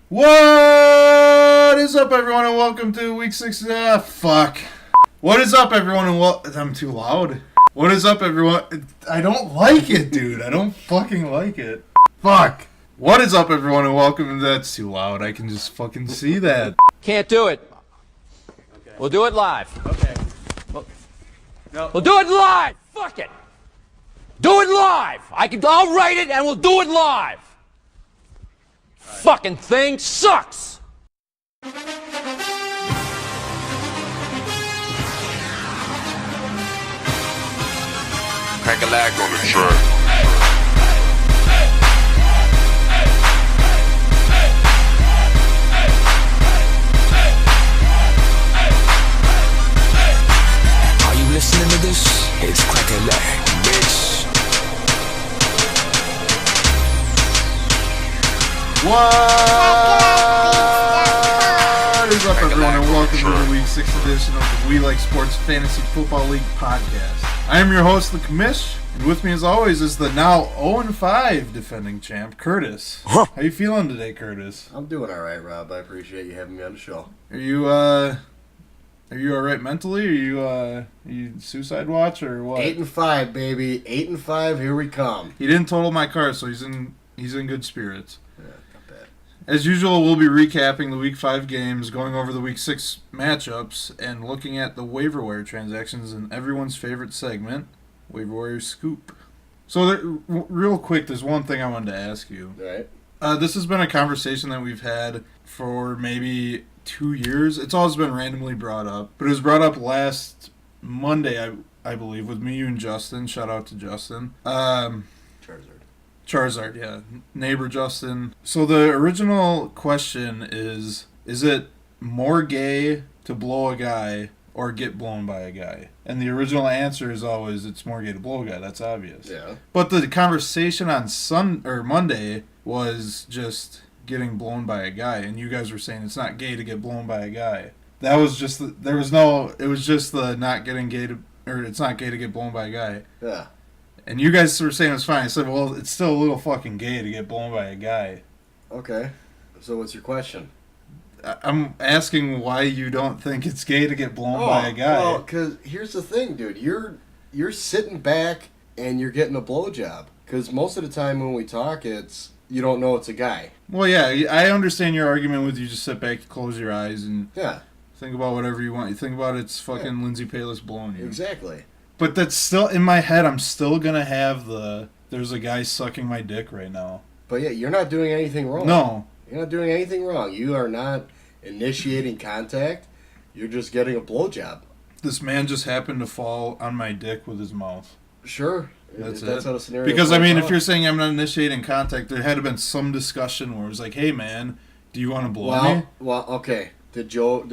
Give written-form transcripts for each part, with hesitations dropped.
What is up, everyone, and welcome to week 6. What is up, everyone, and I'm too loud. What is up, everyone? I don't like it, dude. I don't fucking like it. Fuck. What is up, everyone, and welcome. That's too loud. I can just fucking see that. Can't do it. Okay. We'll do it live. Okay. We'll do it live. Fuck it. Do it live. I'll write it and we'll do it live. Right. Fucking thing sucks. Crack a lag on the track. Are you listening to this? It's Crack a lag, bitch. What is up, everyone, and welcome to the week 6 edition of the We Like Sports Fantasy Football League podcast. I am your host, the Commish, and with me as always is the now 0-5 defending champ, Curtis. How you feeling today, Curtis? I'm doing all right, Rob. I appreciate you having me on the show. Are you all right mentally? Are you suicide watch or what? 8-5, baby. 8-5. Here we come. He didn't total my car, so he's in good spirits. Yeah, not bad. As usual, we'll be recapping the Week 5 games, going over the Week 6 matchups, and looking at the waiver wire transactions in everyone's favorite segment, Waiver Wire Scoop. So, real quick, there's one thing I wanted to ask you. All right. This has been a conversation that we've had for maybe 2 years. It's always been randomly brought up, but it was brought up last Monday, I believe, with me, you, and Justin. Shout out to Justin. Charizard, yeah. Neighbor Justin. So the original question is it more gay to blow a guy or get blown by a guy? And the original answer is always it's more gay to blow a guy. That's obvious. Yeah. But the conversation on Monday was just getting blown by a guy, and you guys were saying it's not gay to get blown by a guy. That was just it was just the not getting gay to, or it's not gay to get blown by a guy. Yeah. And you guys were saying it's fine. I said, well, it's still a little fucking gay to get blown by a guy. Okay. So what's your question? I'm asking why you don't think it's gay to get blown by a guy. Well, because here's the thing, dude. You're sitting back and you're getting a blowjob. Because most of the time when we talk, it's you don't know it's a guy. Well, yeah, I understand your argument with you just sit back, you close your eyes, and think about whatever you want. You think about it's fucking Lindsay Palis blowing you. Exactly. But that's still, in my head, I'm still going to have there's a guy sucking my dick right now. But yeah, you're not doing anything wrong. No. You're not doing anything wrong. You are not initiating contact. You're just getting a blowjob. This man just happened to fall on my dick with his mouth. Sure. That's how the scenario Because, I plays mean, out. if you're saying I'm not initiating contact, there had to have been some discussion where it was like, hey, man, do you want to blow me? Well, okay. Did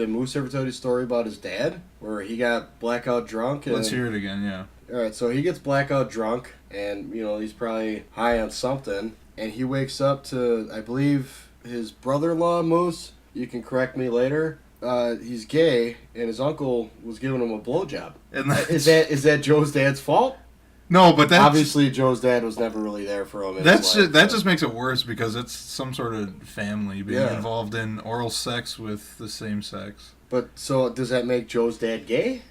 Moose ever tell you the story about his dad? Where he got blackout drunk? And, Let's hear it again, yeah. Alright, so he gets blackout drunk, and, he's probably high on something, and he wakes up to, I believe, his brother-in-law, Moose. You can correct me later. He's gay, and his uncle was giving him a blowjob. And Is that Joe's dad's fault? No, but that's... Obviously, Joe's dad was never really there for him. That just makes it worse because it's some sort of family being Yeah. involved in oral sex with the same sex. But, so, does that make Joe's dad gay?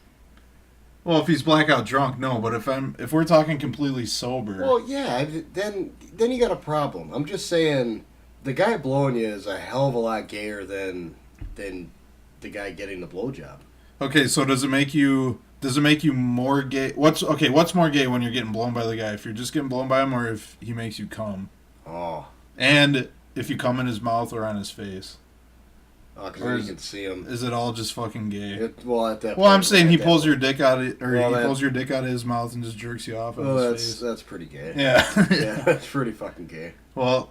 Well, if he's blackout drunk, no. But if we're talking completely sober... Well, yeah, then you got a problem. I'm just saying, the guy blowing you is a hell of a lot gayer than the guy getting the blowjob. Okay, so does it make you more gay? What's more gay when you're getting blown by the guy? If you're just getting blown by him, or if he makes you cum? Oh. And if you cum in his mouth or on his face? Oh, because you can see him. Is it all just fucking gay? At that Well, point, I'm saying he at pulls that your dick out of, or Well, he that- pulls your dick out of his mouth and just jerks you off on Well, his face. that's pretty gay. Yeah. Yeah, that's pretty fucking gay. Well,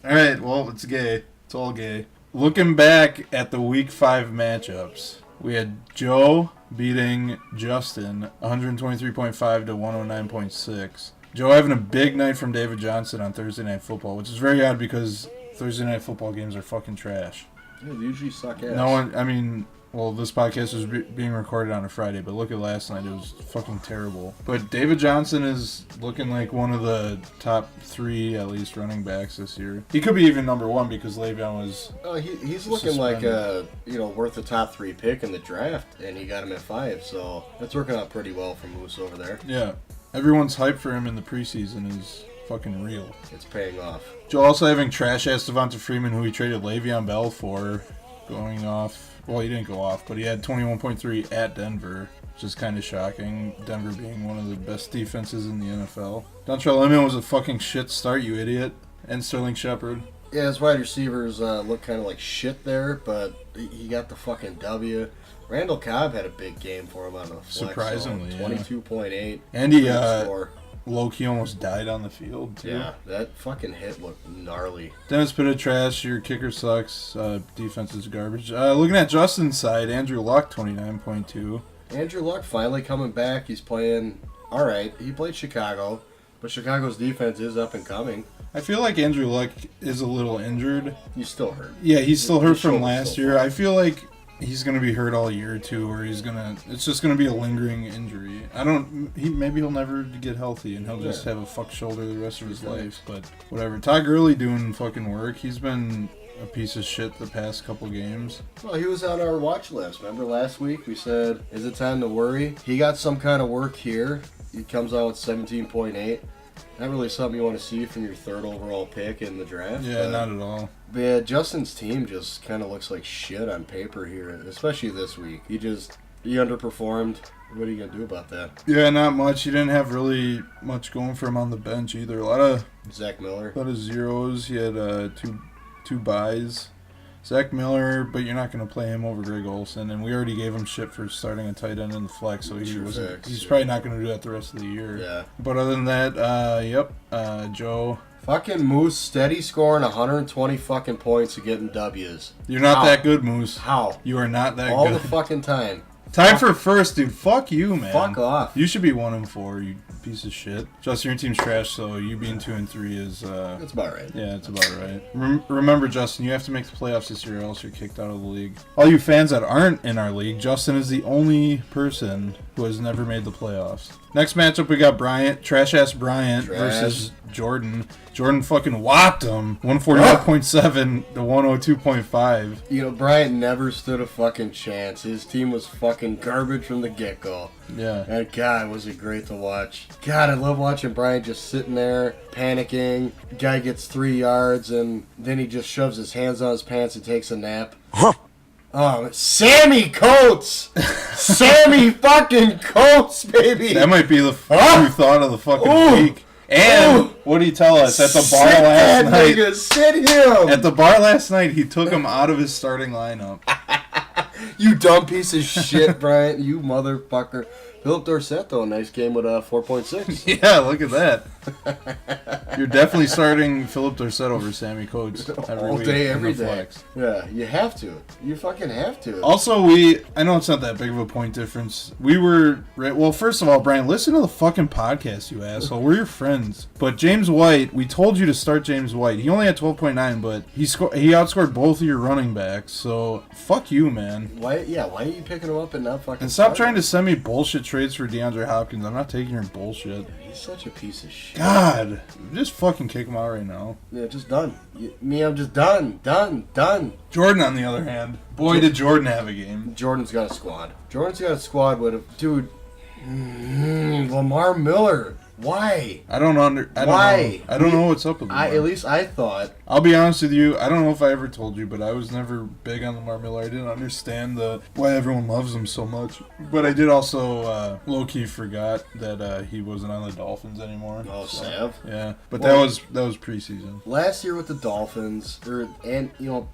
all right. Well, it's gay. It's all gay. Looking back at the Week 5 matchups, we had Joe beating Justin 123.5 to 109.6. Joe having a big night from David Johnson on Thursday Night Football, which is very odd because Thursday Night Football games are fucking trash. Yeah, they usually suck ass. No one, I mean, well, this podcast is being recorded on a Friday, but look at last night. It was fucking terrible. But David Johnson is looking like one of the top 3, at least, running backs this year. He could be even number 1 because Le'Veon was... Oh, he's looking like a, worth a top 3 pick in the draft, and he got him at 5, so that's working out pretty well for Moose over there. Yeah. Everyone's hype for him in the preseason is fucking real. It's paying off. Joe also having trash-ass Devonta Freeman, who he traded Le'Veon Bell for, going off... Well, he didn't go off, but he had 21.3 at Denver, which is kind of shocking. Denver being one of the best defenses in the NFL. Dontrell Inman was a fucking shit start, you idiot. And Sterling Shepard. Yeah, his wide receivers look kind of like shit there, but he got the fucking W. Randall Cobb had a big game for him on the flex. Surprisingly, 22.8. And he low-key almost died on the field, too. Yeah, that fucking hit looked gnarly. Dennis Pitta trash, your kicker sucks, defense is garbage. Looking at Justin's side, Andrew Luck, 29.2. Andrew Luck finally coming back. He's playing alright. He played Chicago, but Chicago's defense is up and coming. I feel like Andrew Luck is a little injured. He's still hurt. Yeah, he's still hurt from last year. I feel like he's gonna be hurt all year too, or it's just gonna be a lingering injury. Maybe he'll never get healthy and he'll just have a fucked shoulder the rest of his life. But whatever. Todd Gurley doing fucking work. He's been a piece of shit the past couple games. Well, he was on our watch list. Remember last week we said, is it time to worry? He got some kind of work here. He comes out with 17.8. Not really something you want to see from your 3rd overall pick in the draft. Yeah, not at all. But yeah, Justin's team just kind of looks like shit on paper here, especially this week. He underperformed. What are you going to do about that? Yeah, not much. He didn't have really much going for him on the bench either. A lot of Zach Miller. A lot of zeros. He had two buys. Zach Miller, but you're not going to play him over Greg Olsen, and we already gave him shit for starting a tight end in the flex, so he's probably not going to do that the rest of the year. Yeah. But other than that, Joe. Fucking Moose steady scoring 120 fucking points and getting W's. You're not that good, Moose. How? You are not that All good. the fucking time. Time for first, dude. Fuck you, man. Fuck off. You should be 1-4, you piece of shit. Justin, your team's trash, so you being 2-3 is... That's about right. Yeah, it's about right. Remember, Justin, you have to make the playoffs this year or else you're kicked out of the league. All you fans that aren't in our league, Justin is the only person who has never made the playoffs. Next matchup, we got Trash-ass Bryant versus Jordan. Jordan fucking whopped him. 141.7 to 102.5. Bryant never stood a fucking chance. His team was fucking garbage from the get-go. Yeah. And God, was it great to watch. God, I love watching Bryant just sitting there, panicking. Guy gets 3 yards, and then he just shoves his hands on his pants and takes a nap. Huh. Oh, Sammy Coates! Sammy fucking Coates, baby! That might be the true thought of the fucking week. And what did he tell us at the bar last night? Nigga, sit him! At the bar last night, he took him out of his starting lineup. You dumb piece of shit, Bryant. You motherfucker. Philip Dorsett, though, nice game with 4.6. Yeah, look at that. You're definitely starting Philip Dorsett over Sammy Coates all day, every day. Yeah, you have to. You fucking have to. Also, I know it's not that big of a point difference. Well, first of all, Brian, listen to the fucking podcast, you asshole. We're your friends. But James White, we told you to start James White. He only had 12.9, but he outscored both of your running backs. So, fuck you, man. Why are you picking him up and not fucking... And stop trying to send me bullshit trades for DeAndre Hopkins. I'm not taking your bullshit. He's such a piece of shit. God, just fucking kick him out right now. Yeah, just done. I'm just done. Jordan, on the other hand, boy, did Jordan have a game. Jordan's got a squad. Dude, Lamar Miller. Why? I don't know. I don't know what's up with Lamar. At least I thought. I'll be honest with you. I don't know if I ever told you, but I was never big on Lamar Miller. I didn't understand why everyone loves him so much. But I did also low-key forgot that he wasn't on the Dolphins anymore. Oh, Sav? Yeah, but that was preseason. Last year with the Dolphins,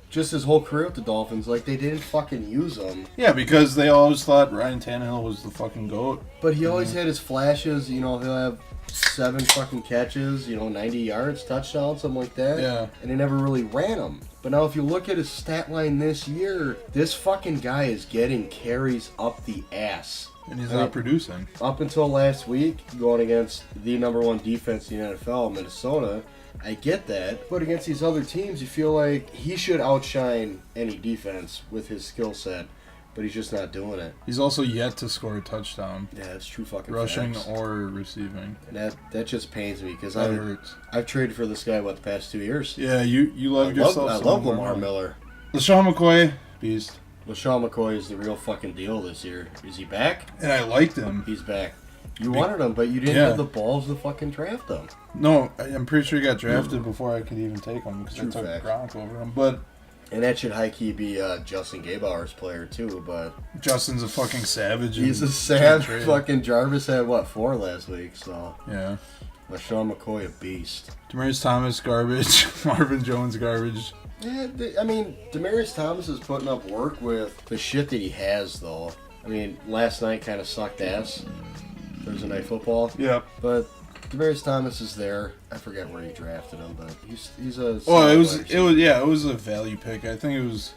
just his whole career with the Dolphins, like they didn't fucking use him. Yeah, because they always thought Ryan Tannehill was the fucking GOAT. But he always had his flashes. He'll have 7 fucking catches, 90 yards, touchdown, something like that. Yeah. And they never really ran him. But now if you look at his stat line this year, this fucking guy is getting carries up the ass. And he's not producing. Up until last week, going against the #1 defense in the NFL, Minnesota, I get that, but against these other teams, you feel like he should outshine any defense with his skill set, but he's just not doing it. He's also yet to score a touchdown, Yeah, it's true fucking rushing facts. or receiving. And that just pains me because That hurts. I've traded for this guy the past 2 years. Yeah, you loved yourself. I some love more Lamar now. Miller. LaShawn McCoy, beast, LaShawn McCoy is the real fucking deal this year. Is he back? and I liked him. He's back. You wanted him, but you didn't Yeah. have the balls to fucking draft him. No, I'm pretty sure he got drafted before I could even take him because I True took fact. Gronk over him. But And that should high-key be Justin Gabauer's player, too, but Justin's a fucking savage. he's a and sad trade. fucking Jarvis had, 4 last week, so... Yeah. LaShawn McCoy, a beast. Demarius Thomas, garbage. Marvin Jones, garbage. Yeah, I mean, Demaryius Thomas is putting up work with the shit that he has, though. I mean, last night kind of sucked ass. Thursday Night Football. Yeah. But Demaryius Thomas is there. I forget where he drafted him, but he's a... Well, it solid was a value pick. I think it was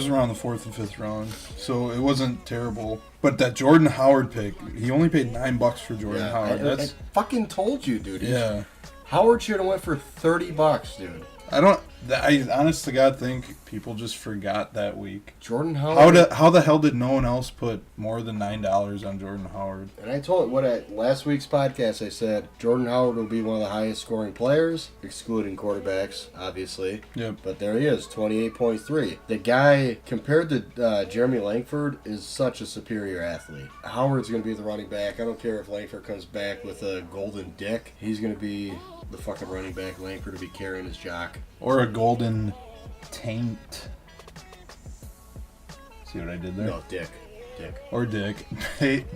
around the 4th and 5th round, so it wasn't terrible. But that Jordan Howard pick, he only paid $9 for Jordan Yeah, Howard. I That's fucking told you, dude. yeah. Howard should have went for $30, dude. I honest to God think people just forgot that week. Jordan Howard. How the hell did no one else put more than $9 on Jordan Howard? And I told last week's podcast. I said Jordan Howard will be one of the highest scoring players, excluding quarterbacks, obviously. Yep. But there he is, 28.3. The guy compared to Jeremy Langford is such a superior athlete. Howard's going to be the running back. I don't care if Langford comes back with a golden dick. He's going to be the fucking running back. Langford to be carrying his jock. Or a golden taint. See what I did there? No, dick. Or Dick.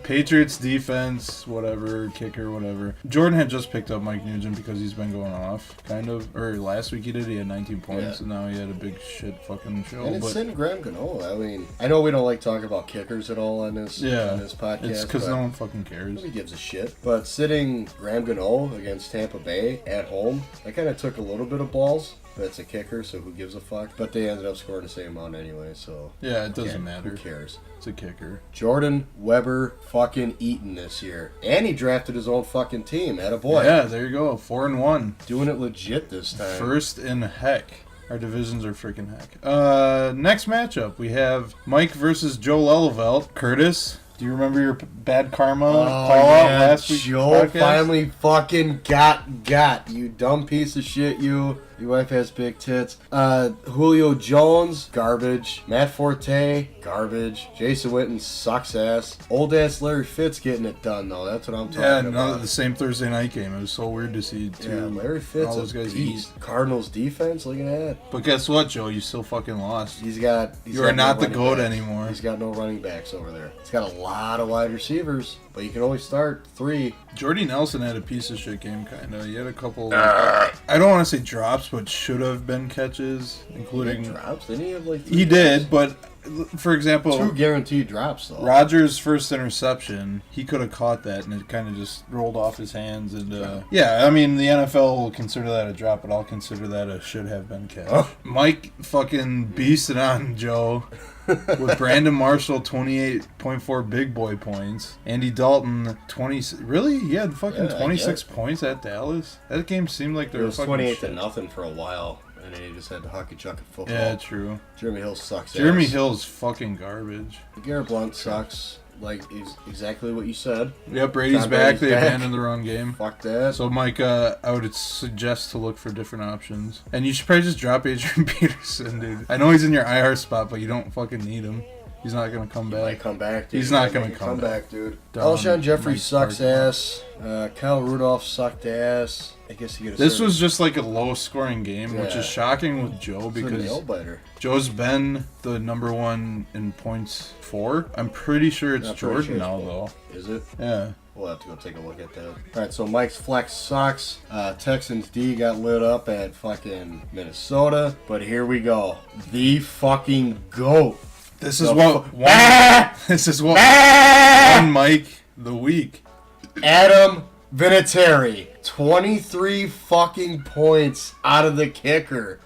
Patriots defense, whatever, kicker, whatever. Jordan had just picked up Mike Nugent because he's been going off, kind of. Or last week he did. He had 19 points, Yeah. and now he had a big shit fucking show. And it's but sitting Graham Gano. I mean, I know we don't like talking about kickers at all on this podcast. it's because but no one fucking cares. nobody gives a shit. But sitting Graham Gano against Tampa Bay at home, that kind of took a little bit of balls. But it's a kicker, so who gives a fuck? But they ended up scoring the same amount anyway, so... Yeah, it doesn't yeah, matter. Who cares? It's a kicker. Jordan Weber fucking eating this year. And he drafted his own fucking team. Attaboy. Yeah, there you go. 4-1. Doing it legit this time. First in heck. Our divisions are freaking heck. Next matchup, we have Mike versus Joe Lelevelt. Curtis, do you remember your bad karma call out last week? Joe finally fucking got. You dumb piece of shit, you. Your wife has big tits. Julio Jones, garbage. Matt Forte, garbage. Jason Witten sucks ass. Old ass Larry Fitz getting it done though. That's what I'm talking Yeah, about. the same Thursday night game. It was so weird to see Yeah, Larry Fitz, all those guys eat. Cardinals defense, look at that. But guess what, Joe? You still fucking lost. You are not the GOAT anymore. He's got no running backs over there. He's got a lot of wide receivers, but you can only start 3. Jordy Nelson had a piece of shit game, kind of. He had a couple, I don't want to say drops, but should have been catches, including... Drops? Didn't he have like 3 He drops? did, but for example... 2 guaranteed drops, though. Rodgers' first interception, he could have caught that, and it kind of just rolled off his hands. And yeah, I mean, the NFL will consider that a drop, but I'll consider that a should have been catch. Oh. Mike fucking beasted on Joe with Brandon Marshall, 28.4 big boy points. Andy Dalton, 20. Really? He had fucking Yeah, I 26 guess. points at Dallas? That game seemed like they It were was fucking 28 shit. to nothing for a while, and then he just had to hockey chuck at football. Yeah, true. Jeremy Hill sucks. Jeremy ass. Hill's fucking garbage. Garrett Blunt sucks. Like exactly what you said. Yep, Brady's Tom back. Brady's They back. abandoned the run game. Fuck that. So, Mike, I would suggest to look for different options. And you should probably just drop Adrian Peterson, dude. I know he's in your IR spot, but you don't fucking need him. He's not going to come He might back. come back, dude. He's not He gonna might come back, dude. Dumb Alshon Jeffrey Mike sucks Parker. ass. Kyle Rudolph sucked ass. I guess he could have. This was just like a low-scoring game, which Yeah. is shocking with Joe because nail biter. Joe's been the number one in points for. I'm pretty sure it's I'm pretty Jordan sure it's now, Joe. though. Is it? Yeah. We'll have to go take a look at that. All right, so Mike's flex sucks. Texans D got lit up at fucking Minnesota, but here we go. The fucking GOAT. This is The what fu- won. This is what won Mike the week. Adam Vinatieri, 23 fucking points out of the kicker.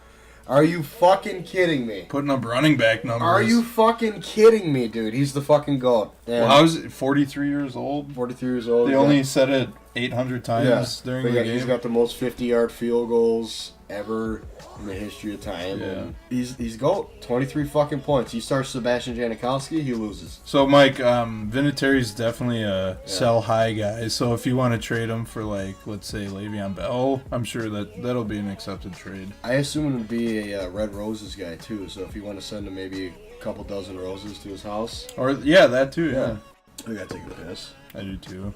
Are you fucking kidding me? Putting up running back numbers. Are you fucking kidding me, dude? He's the fucking GOAT. And Well, how is it? 43 years old. 43 years old. They yeah. only said it 800 times during but the yeah, game. he's got the most 50-yard field goals ever in the history of time. Yeah. And he's GOAT. 23 fucking points. He starts Sebastian Janikowski, he loses. So, Mike, Vinatieri's definitely a sell high guy. So, if you want to trade him for, like, let's say Le'Veon Bell, I'm sure that'll be an accepted trade. I assume it would be a Red Roses guy, too. So if you want to send him maybe a couple dozen roses to his house. Or, yeah, that too, yeah. I gotta take a piss. I do too.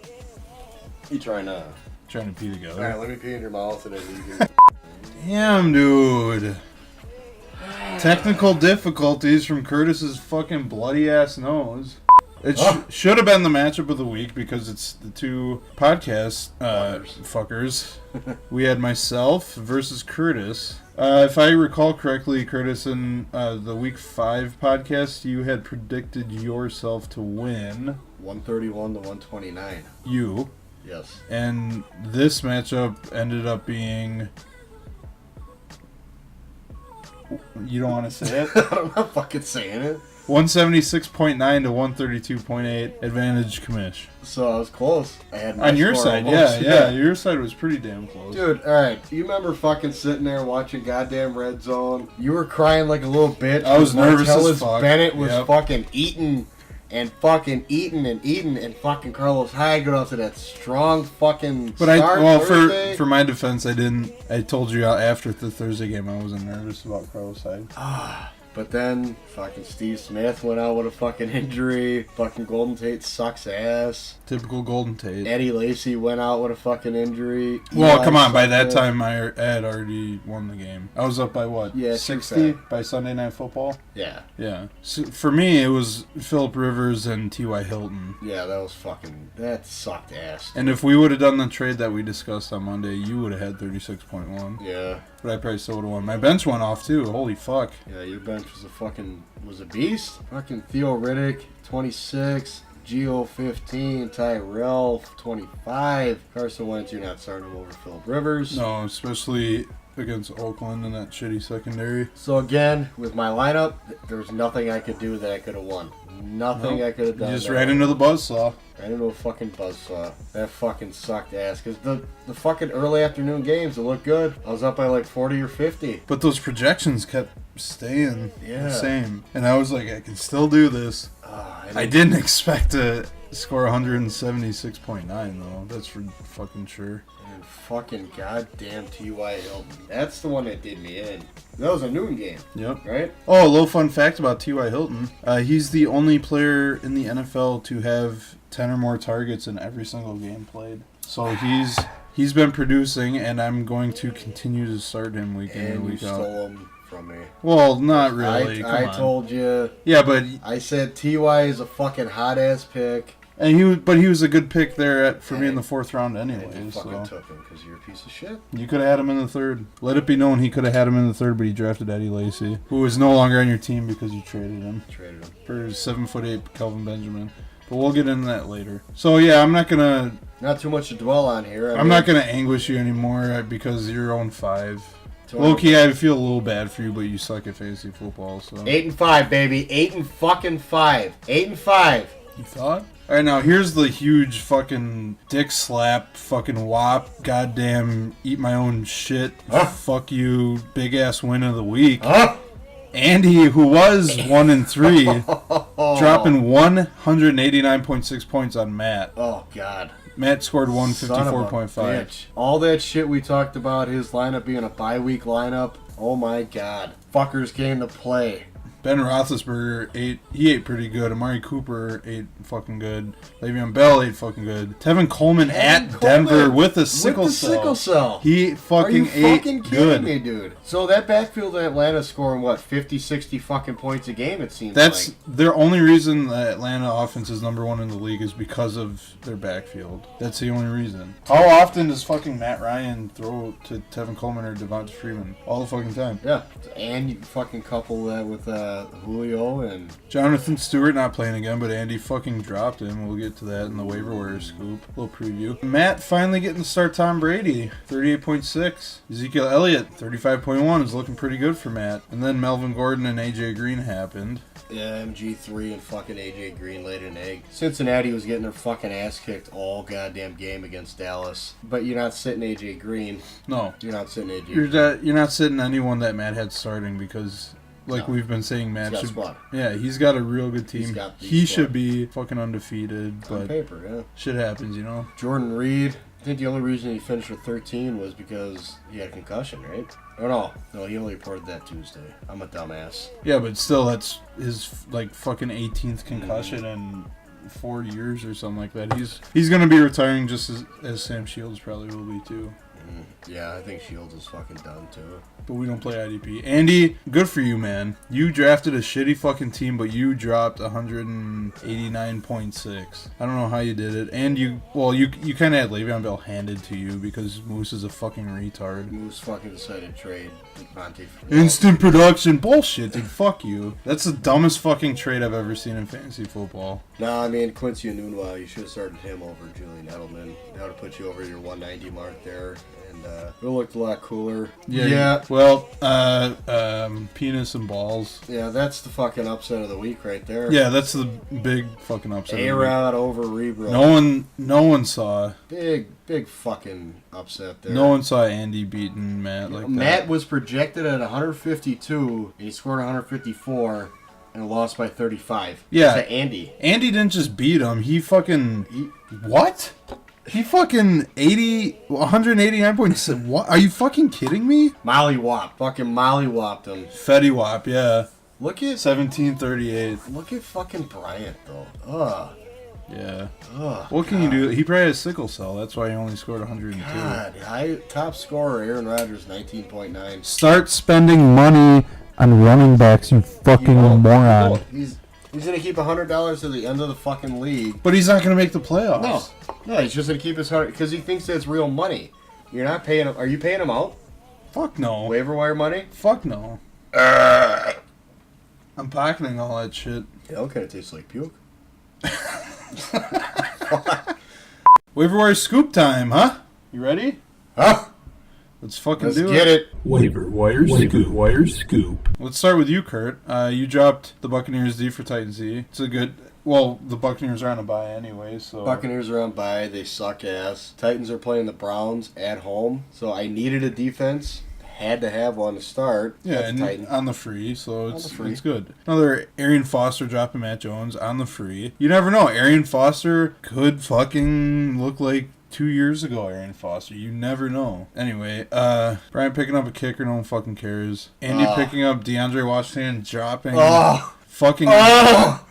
You trying to... Trying to pee together. Alright, let me pee in your mouth and then you can... Damn, dude. Technical difficulties from Curtis's fucking bloody ass nose. It should have been the matchup of the week because it's the two podcast fuckers. We had myself versus Curtis. If I recall correctly, Curtis, in the week 5 podcast, you had predicted yourself to win. 131 to 129. You. Yes. And this matchup ended up being... You don't want to say it? I'm not fucking saying it. 176.9 to 132.8 advantage commish. So I was close. I had my On your score side, almost. yeah. Your side was pretty damn close. Dude, alright. You remember fucking sitting there watching goddamn Red Zone? You were crying like a little bitch. I was nervous as Martellus fuck. Bennett was Yep. fucking eating and fucking eating and fucking Carlos Hyde got out to that strong fucking But start Thursday. for my defense, I told you after the Thursday game I wasn't nervous about Carlos Hyde. But then, fucking Steve Smith went out with a fucking injury. Fucking Golden Tate sucks ass. Typical Golden Tate. Eddie Lacy went out with a fucking injury. Well, Eli come on. By sucked that ass. time, I had already won the game. I was up by what? Yeah, 60 true by Sunday Night Football. Yeah. Yeah. So for me, it was Phillip Rivers and T.Y. Hilton. Yeah, that sucked ass. And if we would have done the trade that we discussed on Monday, you would have had 36.1. Yeah. But I probably still would have won. My bench went off too. Holy fuck. Yeah, your bench was a beast. Fucking Theo Riddick, 26. Gio, 15. Tyrell, 25. Carson Wentz, you're not starting him over Phillip Rivers. No, especially against Oakland and that shitty secondary. So again, with my lineup, there's nothing I could do that I could have won. Nothing Nope. I could have done. You just that ran into the buzzsaw. Ran into a fucking buzzsaw. That fucking sucked ass. Because the fucking early afternoon games, it looked good. I was up by like 40 or 50. But those projections kept staying Yeah. the same. And I was like, I can still do this. I didn't expect to score 176.9 though. That's for fucking sure. And fucking goddamn T.Y. Hilton. That's the one that did me in. That was a noon game, Yep. right? Oh, a little fun fact about T.Y. Hilton. He's the only player in the NFL to have 10 or more targets in every single game played. So he's been producing, and I'm going to continue to start him week in And and you week out. stole him from me. Well, not really. I Come on. told you. Yeah, but I said T.Y. is a fucking hot-ass pick. and he was a good pick there for me in the 4th round And anyway. you fucking So took him because you're a piece of shit. you could have had him in the 3rd. Let it be known he could have had him in the 3rd, but he drafted Eddie Lacy, who is no longer on your team because you traded him Traded him. for 7'8" Kelvin Benjamin. But we'll get into that later. So yeah, I'm not gonna Not too much to dwell on here. I'm not gonna anguish you anymore because you're on 5. Tony- Low-key, I feel a little bad for you, but you suck at fantasy football. So 8-5, baby. 8-5. 8-5. you thought? All right, now here's the huge fucking dick slap, fucking whop, goddamn eat my own shit, fuck you, big ass win of the week. Huh? Andy, who was 1-3, dropping 189.6 points on Matt. Oh God. Matt scored Son of a 154.5. bitch. All that shit we talked about, his lineup being a bye-week lineup. Oh my God. Fuckers came to play. Ben Roethlisberger ate pretty good. Amari Cooper ate fucking good. Le'Veon Bell ate fucking good. Tevin Coleman at Denver with a sickle cell. Sickle cell. He Are fucking you ate fucking kidding good. me, dude? So that backfield in Atlanta scoring, what, 50, 60 fucking points a game, it seems That's like. their only reason the Atlanta offense is number 1 in the league is because of their backfield. That's the only reason. How often does fucking Matt Ryan throw to Tevin Coleman or Devonta Freeman? All the fucking time. Yeah. And you fucking couple that with Julio and Jonathan Stewart not playing again, but Andy fucking dropped him. We'll get to that in the waiver wire scoop. Little preview. Matt finally getting to start Tom Brady. 38.6. Ezekiel Elliott, 35.1 is looking pretty good for Matt. And then Melvin Gordon and AJ Green happened. yeah, MG3 and fucking AJ Green laid an egg. Cincinnati was getting their fucking ass kicked all goddamn game against Dallas. But you're not sitting AJ Green. No. You're not sitting AJ Green. You're not sitting anyone that Matt had starting because, like No. we've been saying, Matt He's got should. squad. Yeah, he's got a real good team. He's got the He squad. should be fucking undefeated, On but paper, yeah. shit happens, you know. Jordan Reed, I think the only reason he finished with 13 was because he had a concussion, right? Oh, no, he only reported that Tuesday. I'm a dumbass. Yeah, but still, that's his like fucking 18th concussion in 4 years or something like that. He's gonna be retiring just as Sam Shields probably will be too. Yeah, I think Shields is fucking done too. But we don't play IDP. Andy, good for you, man. You drafted a shitty fucking team, but you dropped 189.6. I don't know how you did it. And you kind of had Le'Veon Bell handed to you because Moose is a fucking retard. Moose fucking decided to trade Monte. Instant production. Bullshit, dude. Fuck you. That's the dumbest fucking trade I've ever seen in fantasy football. No, I mean, Quincy Enunwa, you should have started him over Julian Edelman. That would have put you over your 190 mark there. And it looked a lot cooler. Yeah. Well, penis and balls. Yeah, that's the fucking upset of the week right there. Yeah, that's the big fucking upset. of the week. A-Rod over Rebro. No one saw. Big fucking upset there. No one saw Andy beating Matt like that. Matt was projected at 152, and he scored 154, and lost by 35. Yeah. To Andy. Andy didn't just beat him. He fucking what? He fucking 189.6. What? Are you fucking kidding me? Mollywop. Fucking mollywhopped him. Fetty Wap, yeah. Look at 1738. fucking Bryant though. Ugh. Yeah. Ugh. What can you do? He probably has sickle cell. That's why he only scored 102. God, top scorer Aaron Rodgers 19.9. Start spending money on running backs, you fucking moron. He's gonna keep $100 to the end of the fucking league. But he's not gonna make the playoffs. No, he's just gonna keep his $100 because he thinks that's real money. You're not paying him. Are you paying him out? Fuck no. Waiver wire money? Fuck no. I'm pocketing all that shit. Yeah, it kind of tastes like puke. Waiver wire scoop time, huh? You ready? Huh? Let's fucking Let's do get it. Waiver wire scoop. Let's start with you, Kurt. You dropped the Buccaneers D for Titans Z. It's a good. Well, the Buccaneers are on a bye anyway, so. Buccaneers are on bye. They suck ass. Titans are playing the Browns at home, so I needed a defense. Had to have one to start. Yeah, That's and Titans. on the free, so the it's free. it's good. Another Arian Foster dropping Matt Jones on the free. You never know. Arian Foster could fucking look like 2 years ago, Arian Foster. You never know. Anyway, Brian picking up a kicker, no one fucking cares. Andy picking up DeAndre Washington and dropping fucking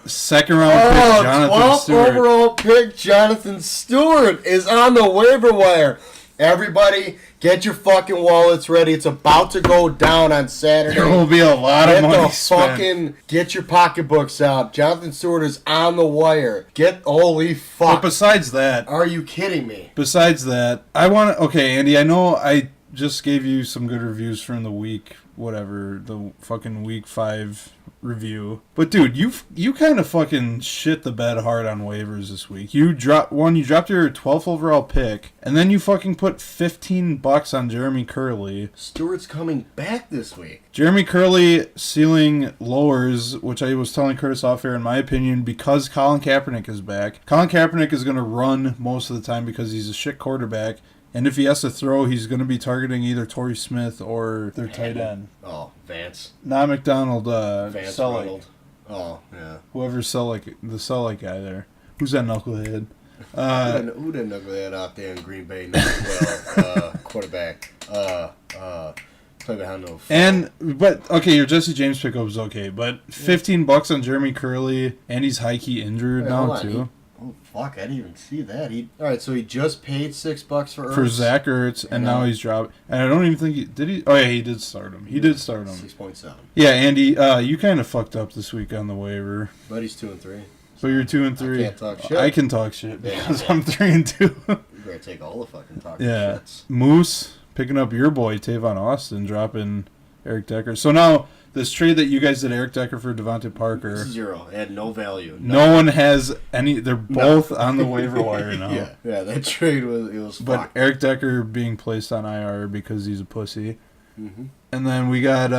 second round pick Jonathan 12th Stewart. overall pick Jonathan Stewart is on the waiver wire. Everybody, get your fucking wallets ready. It's about to go down on Saturday. There will be a lot of money spent. Get your pocketbooks out. Jonathan Stewart is on the wire. Holy But fuck. besides that, Are you kidding me? I want to. Okay, Andy, I know I just gave you some good reviews from the week, whatever, the fucking week 5 review. But dude, you kind of fucking shit the bed hard on waivers this week. You dropped your 12th overall pick, and then you fucking put $15 on Jeremy Curley. Stewart's coming back this week. Jeremy Curley ceiling lowers, which I was telling Curtis off air, in my opinion, because Colin Kaepernick is back. Colin Kaepernick is going to run most of the time because he's a shit quarterback. And if he has to throw, he's going to be targeting either Torrey Smith or their tight end. Oh, Vance. Not McDonald, Vance Selleck. Reynolds. Oh, yeah. Whoever's Selleck, the Selleck guy there. Who's that knucklehead? Who didn't know that out there in Green Bay? Well, quarterback. Play behind the But okay, your Jesse James pickup is okay, but $15 on Jeremy Curley, and he's high key injured now too. Oh fuck! I didn't even see that. All right, so he just paid $6 for Ertz. For Zach Ertz, and now he's dropped. And I don't even think he. Oh yeah, he did start him. He did start him. 6.7. Yeah, Andy, you kind of fucked up this week on the waiver. But he's 2-3. So you're 2-3. I can't talk shit. I can talk shit Yeah, because you I'm 3-2. You better take all the fucking talking Yeah, shits. Moose picking up your boy Tavon Austin, dropping Eric Decker. So now, this trade that you guys did, Eric Decker for Devontae Parker, 0. It had no value. no one has any. They're both on the waiver wire now. Yeah, that trade was But fucked. Eric Decker being placed on IR because he's a pussy. Mm-hmm. And then we got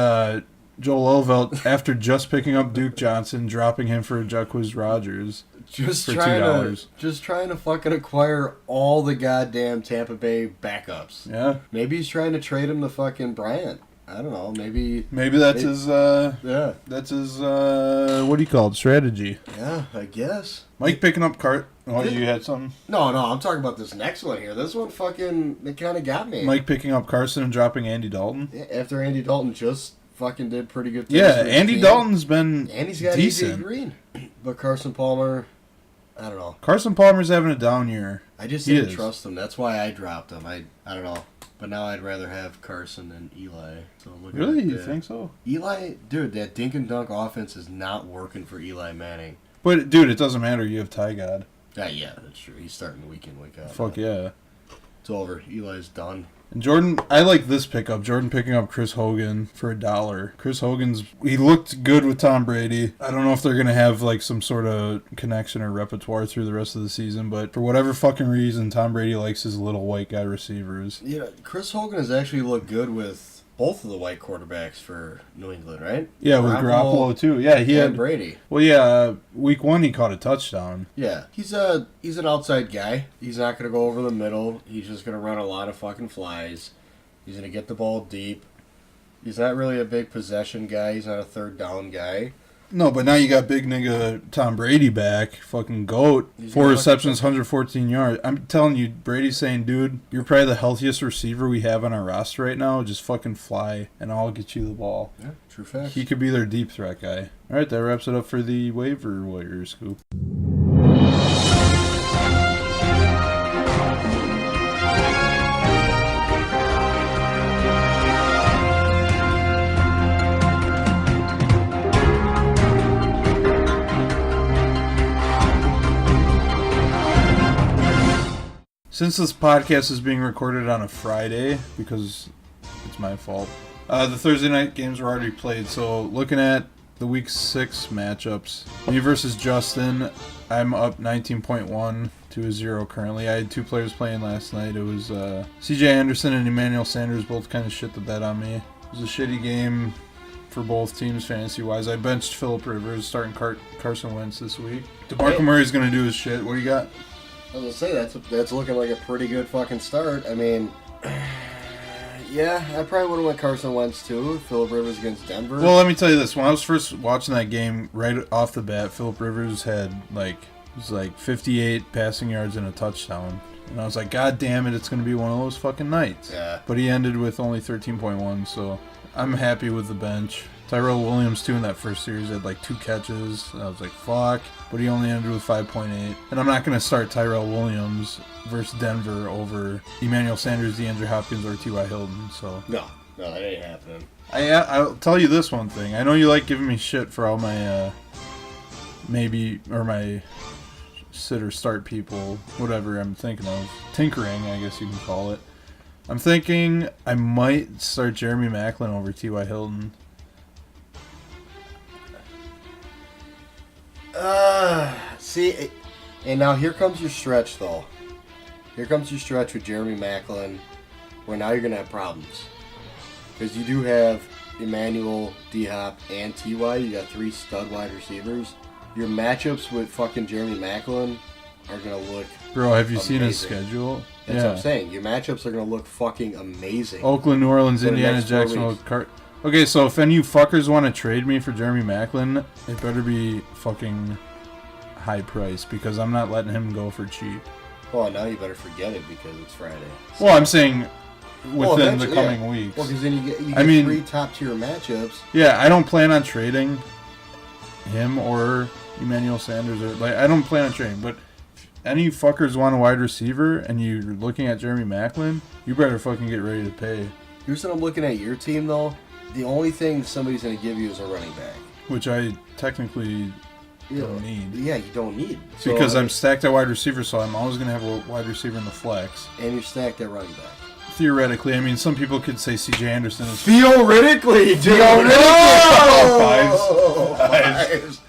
Joel Elvelt, after just picking up Duke Johnson, dropping him for Jacquizz Rodgers. Just for trying $2. just trying to fucking acquire all the goddamn Tampa Bay backups. Yeah. Maybe he's trying to trade him to fucking Bryant. I don't know. Maybe That's his, yeah. that's his, what do you call it, strategy. Yeah, I guess. Mike picking up Oh, you had something? No, I'm talking about this next one here. This one fucking, it kind of got me. Mike picking up Carson and dropping Andy Dalton? Yeah, after Andy Dalton just fucking did pretty good things. Yeah, for his Andy team. Dalton's been And he's got decent. AJ Green. But Carson Palmer, I don't know. Carson Palmer's having a down year. I just He didn't is. trust him. That's why I dropped him. I don't know. But now I'd rather have Carson than Eli. So I'm looking Really? at You that. think so? Eli, dude, that dink and dunk offense is not working for Eli Manning. But, dude, it doesn't matter. You have Ty God. Yeah, that's true. He's starting the week in, week out. Fuck yeah. It's over. Eli's done. And Jordan, I like this pickup. Jordan picking up Chris Hogan for $1. Chris Hogan's, he looked good with Tom Brady. I don't know if they're going to have like some sort of connection or repertoire through the rest of the season, but for whatever fucking reason, Tom Brady likes his little white guy receivers. Yeah, Chris Hogan has actually looked good with both of the white quarterbacks for New England, right? Yeah, with Garoppolo too. Yeah, he and had Brady. Well, yeah, week 1 he caught a touchdown. Yeah, he's an outside guy. He's not going to go over the middle. He's just going to run a lot of fucking flies. He's going to get the ball deep. He's not really a big possession guy. He's not a third down guy. No, but now you got big nigga Tom Brady back, fucking GOAT, He's 4 gonna- receptions, 114 yards. I'm telling you, Brady's saying, dude, you're probably the healthiest receiver we have on our roster right now. Just fucking fly, and I'll get you the ball. Yeah, true facts. He could be their deep threat guy. All right, that wraps it up for the waiver wire scoop. Since this podcast is being recorded on a Friday, because it's my fault, the Thursday night games were already played. So looking at the Week 6 matchups, me versus Justin, I'm up 19.1 to a 0 currently. I had 2 players playing last night. It was CJ Anderson and Emmanuel Sanders both kind of shit the bed on me. It was a shitty game for both teams fantasy-wise. I benched Phillip Rivers, starting Carson Wentz this week. DeMarco Murray's going to do his shit. What do you got? I was going to say, that's looking like a pretty good fucking start. I mean, yeah, I probably would have went Carson Wentz too. Phillip Rivers against Denver. Well, let me tell you this. When I was first watching that game, right off the bat, Phillip Rivers had it was like 58 passing yards and a touchdown. And I was like, God damn it, it's going to be one of those fucking nights. Yeah. But he ended with only 13.1, so I'm happy with the bench. Tyrell Williams, too, in that first series had like 2 catches. And I was like, fuck. But he only ended with 5.8. And I'm not going to start Tyrell Williams versus Denver over Emmanuel Sanders, DeAndre Hopkins, or T.Y. Hilton. So No, that ain't happening. I'll tell you this one thing. I know you like giving me shit for all my my sit or start people, whatever I'm thinking of. Tinkering, I guess you can call it. I'm thinking I might start Jeremy Maclin over T.Y. Hilton. See, and now here comes your stretch, though. Here comes your stretch with Jeremy Maclin, where now you're going to have problems. Because you do have Emmanuel, D-Hop, and T.Y. You got 3 stud wide receivers. Your matchups with fucking Jeremy Maclin are going to look Bro, have you seen his amazing. schedule? That's what I'm saying. Your matchups are going to look fucking amazing. Oakland, New Orleans, For the Indiana, next 4 Jacksonville. weeks. Okay, so if any of you fuckers want to trade me for Jeremy Maclin, it better be fucking high price, because I'm not letting him go for cheap. Well, now you better forget it because it's Friday. So- Well, I'm saying Well, within the eventually, coming yeah. weeks. Well, because then you get I mean- 3 top-tier matchups. Yeah, I don't plan on trading him or Emmanuel Sanders, or I don't plan on trading. But if any fuckers want a wide receiver and you're looking at Jeremy Maclin, you better fucking get ready to pay. Here's what I'm looking at your team, though. The only thing somebody's going to give you is a running back. Which I technically don't need. Yeah, you don't need. Because I'm stacked at wide receiver, so I'm always going to have a wide receiver in the flex. And you're stacked at running back. theoretically, I mean, some people could say C.J. Anderson is Theoretically, dude. Fives.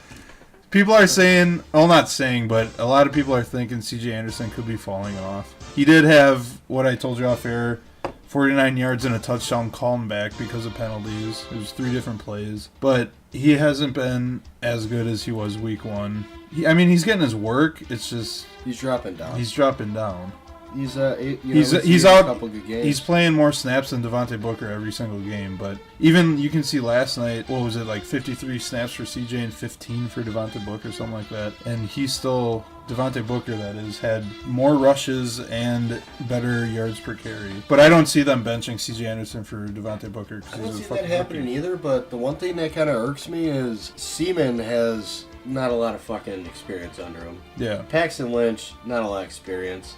People are saying, well, not saying, but a lot of people are thinking C.J. Anderson could be falling off. He did have what I told you off air, 49 yards and a touchdown calling back because of penalties. It was 3 different plays. But he hasn't been as good as he was week 1. He's getting his work. It's just... He's dropping down. He's dropping down. He's He's out. A couple good games. He's playing more snaps than Devontae Booker every single game. But even you can see last night, what was it, like 53 snaps for CJ and 15 for Devontae Booker, something like that. And he's still, Devontae Booker, that is, had more rushes and better yards per carry. But I don't see them benching CJ Anderson for Devontae Booker. I don't see that happening either. But the one thing that kind of irks me is Seaman has not a lot of fucking experience under him. Yeah. Paxton Lynch, not a lot of experience.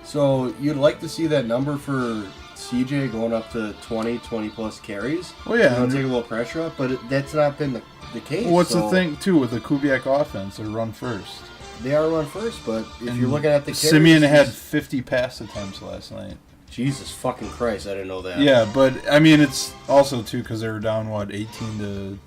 So you'd like to see that number for CJ going up to 20 plus carries. Well, yeah. Take a little pressure up, but that's not been the case. Well, what's the thing, too, with the Kubiak offense? They run first. They are run first, but if you're looking at the carries... Simeon had 50 pass attempts last night. Jesus fucking Christ, I didn't know that. Yeah, but, I mean, it's also, too, because they were down, 18 to...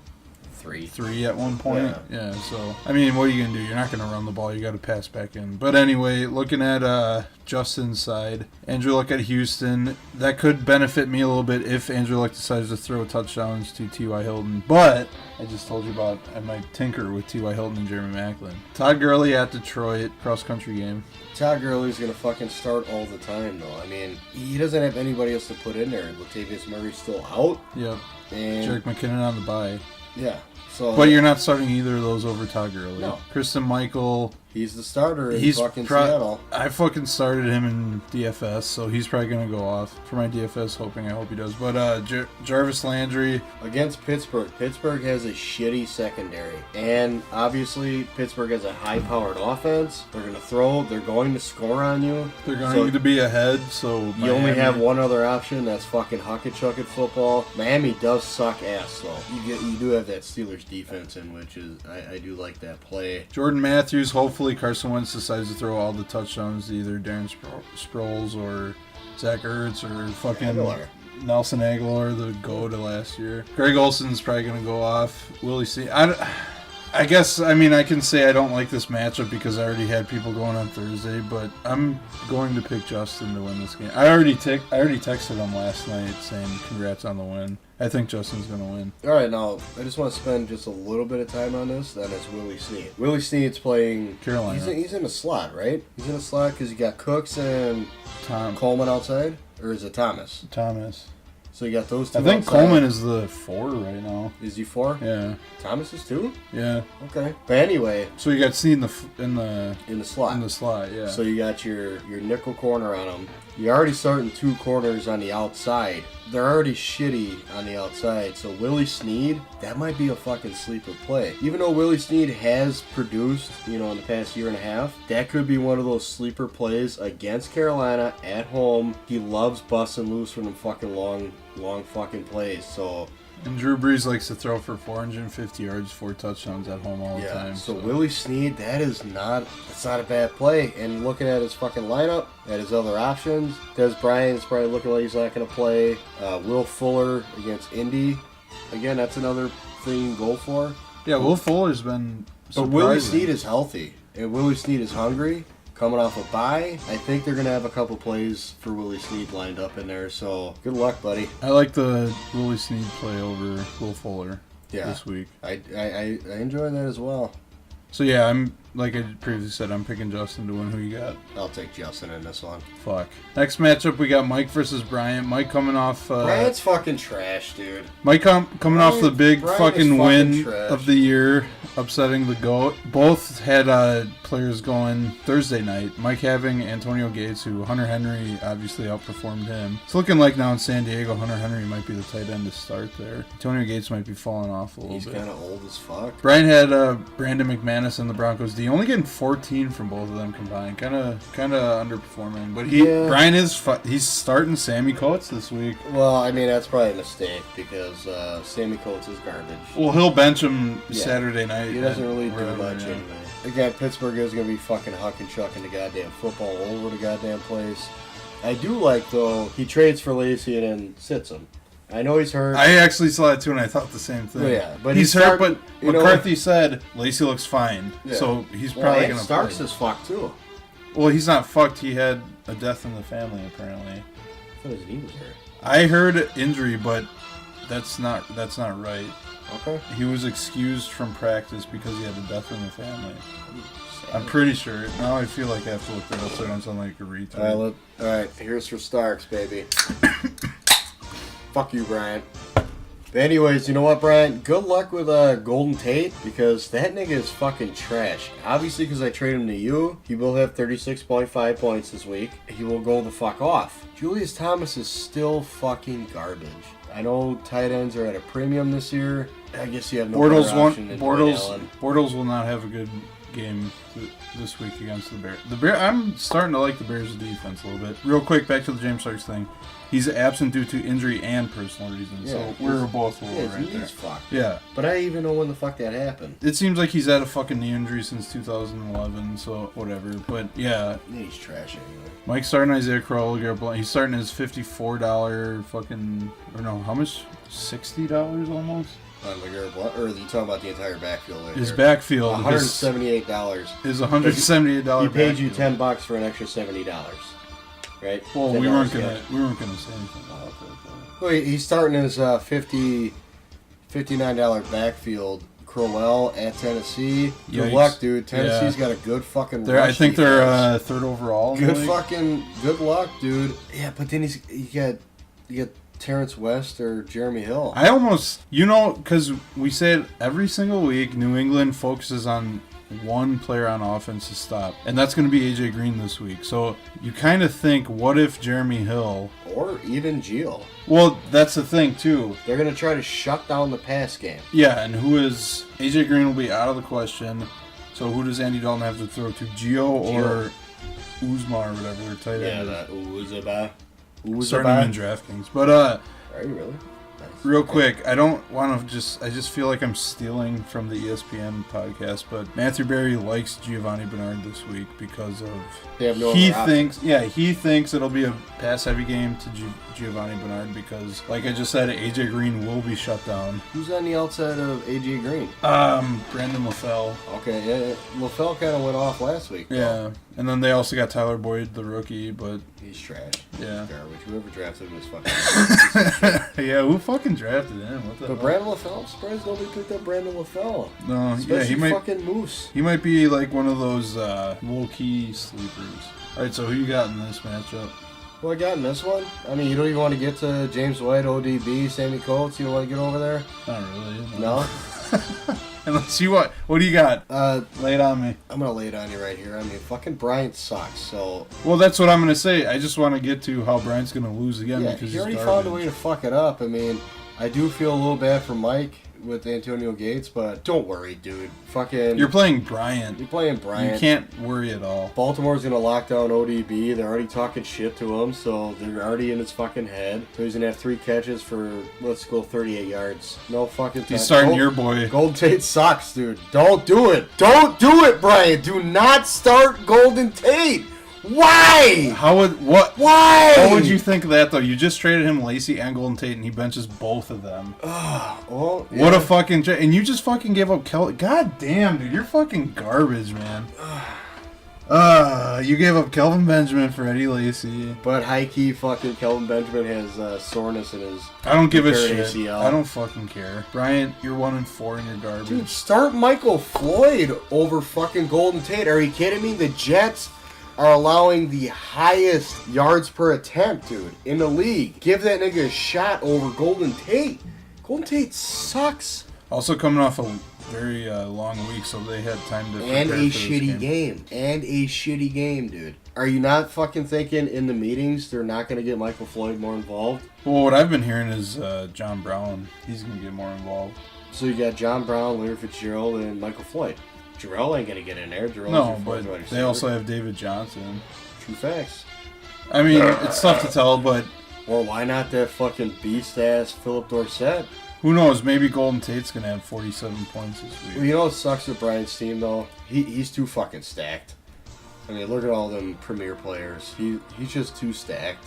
3 at one point. Yeah, so I mean, what are you gonna do? You're not gonna run the ball. You got to pass back in. But anyway, looking at Justin's side, Andrew Luck at Houston, that could benefit me a little bit if Andrew Luck decides to throw touchdowns to T.Y. Hilton. But I just told you about I might tinker with T.Y. Hilton and Jeremy Maclin. Todd Gurley at Detroit, cross country game. Todd Gurley's gonna fucking start all the time though. I mean, he doesn't have anybody else to put in there. Latavius Murray's still out. Yep. And Jerick McKinnon on the bye. Yeah. So, but you're not starting either of those over Todd Gurley. No. Kristen Michael. He's the starter in fucking Seattle. I fucking started him in DFS, so he's probably going to go off for my DFS, I hope he does. But Jarvis Landry. Against Pittsburgh. Pittsburgh has a shitty secondary. And obviously, Pittsburgh has a high-powered offense. They're going to throw. They're going to score on you. They're going to be ahead, so you Miami. Only have one other option. That's fucking huck-it-chuck-it football. Miami does suck ass, though. You do have that Steelers defense in, which is... I do like that play. Jordan Matthews, hopefully Carson Wentz decides to throw all the touchdowns to either Darren Sproles or Zach Ertz or fucking Nelson Aguilar, the GOAT of last year. Greg Olson's probably going to go off. Willie C. I guess, I mean, I can say I don't like this matchup because I already had people going on Thursday, but I'm going to pick Justin to win this game. I already texted him last night saying congrats on the win. I think Justin's going to win. All right, now, I just want to spend just a little bit of time on this. Then it's Willie Snead. Willie Snead's playing... Carolina. He's in a slot, right? He's in a slot because you got Cooks and Coleman outside? Or is it Thomas? Thomas. So you got those two I think outside. Coleman is the 4 right now. Is he 4? Yeah. Thomas is 2? Yeah. Okay. But anyway... So you got Snead in the slot. In the slot, yeah. So you got your nickel corner on him. You're already starting 2 corners on the outside. They're already shitty on the outside. So Willie Snead, that might be a fucking sleeper play. Even though Willie Snead has produced, in the past year and a half, that could be one of those sleeper plays against Carolina at home. He loves busting loose from them fucking long fucking plays. So... And Drew Brees likes to throw for 450 yards, 4 touchdowns at home all the time. So Willie Snead, that's not a bad play. And looking at his fucking lineup, at his other options, Des Bryant is probably looking like he's not going to play. Will Fuller against Indy. Again, that's another thing you can go for. Yeah, Will Fuller's been surprising. But Willie Snead is healthy. And Willie Snead is hungry. Coming off a bye, I think they're going to have a couple plays for Willie Snead lined up in there. So, good luck, buddy. I like the Willie Snead play over Will Fuller this week. I enjoy that as well. So, yeah, I'm like I previously said, I'm picking Justin to win. Who you got? I'll take Justin in this one. Fuck. Next matchup, we got Mike versus Bryant. Mike coming off... Bryant's fucking trash, dude. Mike coming off the big fucking win of the year, upsetting the GOAT. Both had players going Thursday night. Mike having Antonio Gates, who Hunter Henry obviously outperformed him. It's looking like now in San Diego, Hunter Henry might be the tight end to start there. Antonio Gates might be falling off a little bit. He's kind of old as fuck. Bryant had Brandon McManus and the Broncos D, only getting 14 from both of them combined. Kind of underperforming. But Bryant he's starting Sammy Coates this week. Well, I mean, that's probably a mistake because Sammy Coates is garbage. Well, he'll bench him Saturday night. He doesn't really do much anyway. Again, Pittsburgh is going to be fucking hucking chucking the goddamn football all over the goddamn place. I do like, though, he trades for Lacey and then sits him. I know he's hurt. I actually saw that too, and I thought the same thing. Well, yeah, but he's hurt, starting, but McCarthy said Lacey looks fine, so he's probably going to Starks play. is fucked, too. Well, he's not fucked. He had a death in the family, apparently. I thought his knee was hurt. I heard injury, but that's not right. Okay. He was excused from practice because he had a death in the family. I'm pretty sure. Now I feel like I have to look that up so I don't sound like a retard. Alright, here's for Starks, baby. Fuck you, Bryant. But anyways, you know what, Bryant? Good luck with Golden Tate, because that nigga is fucking trash. Obviously, because I trade him to you, he will have 36.5 points this week. He will go the fuck off. Julius Thomas is still fucking garbage. I know tight ends are at a premium this year. I guess you have no better option than Dwayne Allen. Bortles will not have a good game this week against the Bears. I'm starting to like the Bears' defense a little bit. Real quick, back to the James Starks thing. He's absent due to injury and personal reasons, so we're both a little right there. Fucked. Yeah. But I didn't even know when the fuck that happened. It seems like he's had a fucking knee injury since 2011, so whatever. But yeah. He's trash anyway. Mike's starting Isaiah Crowell. He's starting his $54 fucking, or no, how much? $60 almost? On LeGarrette Blount, or are you talking about the entire backfield? Right His there? backfield $178. is $178. He paid you $10 for an extra $70, right? Well, $10 we weren't yeah. gonna say anything about that. Though. Well, he's starting his $59 backfield. Crowell at Tennessee. Good Yikes. luck, dude. Tennessee's got a good fucking. I think they're defense. third overall. In the Good league. fucking good luck, dude. Yeah, but then you got Terrence West or Jeremy Hill. I almost, because we say it every single week, New England focuses on one player on offense to stop, and that's going to be AJ Green this week. So you kind of think, what if Jeremy Hill, or even Gio? Well, that's the thing too. They're going to try to shut down the pass game. Yeah, and AJ Green will be out of the question. So who does Andy Dalton have to throw to, Gio or Uzma or whatever their tight end? Yeah, that Uzaba. Starting him in DraftKings, but Are you really? Nice. real quick, I don't want to I just feel like I'm stealing from the ESPN podcast, but Matthew Berry likes Giovanni Bernard this week because of They have no he other option. thinks it'll be a pass heavy game to Giovanni Bernard because, like I just said, AJ Green will be shut down. Who's on the outside of AJ Green? Brandon LaFell. Okay, yeah, LaFell kind of went off last week. Yeah, and then they also got Tyler Boyd, the rookie, but He's trash. Yeah. He's garbage. Whoever drafted him is fucking. yeah, who fucking drafted him? What the But hell? Brandon LaFell, I'm surprised nobody picked up Brandon LaFell. No, Especially yeah, he might. fucking Moose. He might be like one of those low-key sleepers. All right, so who you got in this matchup? Well, I got in this one. I mean, you don't even want to get to James White, ODB, Sammy Coates. You don't want to get over there? Not really. No? Unless you want. What do you got? Lay it on me. I'm going to lay it on you right here. I mean, fucking Bryant sucks, so... Well, that's what I'm going to say. I just want to get to how Bryant's going to lose again Yeah, because he already he's found a garbage. way to fuck it up. I mean, I do feel a little bad for Mike with Antonio Gates, but don't worry, dude. Fucking... You're playing Bryant. You're playing Bryant. You can't worry at all. Baltimore's going to lock down ODB. They're already talking shit to him, so they're already in his fucking head. So he's going to have 3 catches for, let's go, 38 yards. No fucking time. He's starting your boy. Golden Tate sucks, dude. Don't do it. Don't do it, Brian. Do not start Golden Tate. Why? Why? What would you think of that though? You just traded him Lacey and Golden Tate, and he benches both of them. Well, yeah. What a fucking and you just fucking gave up Kelly. God damn, dude, you're fucking garbage, man. You gave up Kelvin Benjamin for Eddie Lacy. But high key, fucking Kelvin Benjamin has soreness in his. I don't give a repaired shit. ACL. I don't fucking care. Bryant, you're 1-4 and you're garbage. Dude, start Michael Floyd over fucking Golden Tate. Are you kidding me? The Jets are allowing the highest yards per attempt, dude, in the league. Give that nigga a shot over Golden Tate. Golden Tate sucks. Also coming off a very long week, so they had time to And prepare a for this shitty game. And a shitty game, dude. Are you not fucking thinking in the meetings they're not going to get Michael Floyd more involved? Well, what I've been hearing is John Brown. He's going to get more involved. So you got John Brown, Larry Fitzgerald, and Michael Floyd. Jarrell ain't going to get in there. Jarrell's No, your but fourth wide they receiver. also have David Johnson. True facts. I mean, it's tough to tell, but Or why not that fucking beast-ass Philip Dorsett? who knows? Maybe Golden Tate's going to have 47 points this Well, week. you know what sucks with Brian's team, though? He's too fucking stacked. I mean, look at all them premier players. He's just too stacked.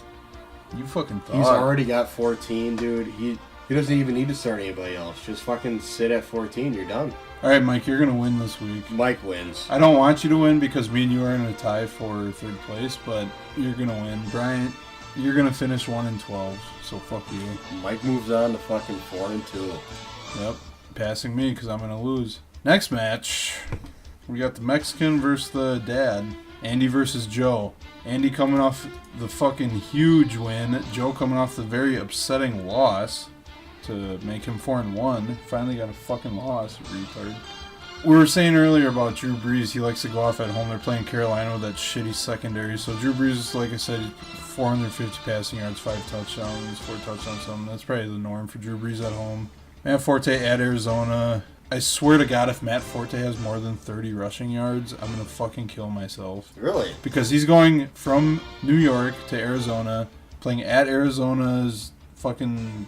You fucking thought. He's already got 14, dude. He doesn't even need to start anybody else. Just fucking sit at 14. You're done. All right, Mike, you're going to win this week. Mike wins. I don't want you to win because me and you are in a tie for third place, but you're going to win. Bryant, you're going to finish 1-12, so fuck you. Mike moves on to fucking 4-2. Yep, passing me because I'm going to lose. Next match, we got the Mexican versus the dad. Andy versus Joe. Andy coming off the fucking huge win. Joe coming off the very upsetting loss to make him 4-1. Finally got a fucking loss, retard. We were saying earlier about Drew Brees. He likes to go off at home. They're playing Carolina with that shitty secondary. So Drew Brees, like I said, 450 passing yards, 5 touchdowns, 4 touchdowns, something. That's probably the norm for Drew Brees at home. Matt Forte at Arizona. I swear to God, if Matt Forte has more than 30 rushing yards, I'm going to fucking kill myself. Really? Because he's going from New York to Arizona, playing at Arizona's fucking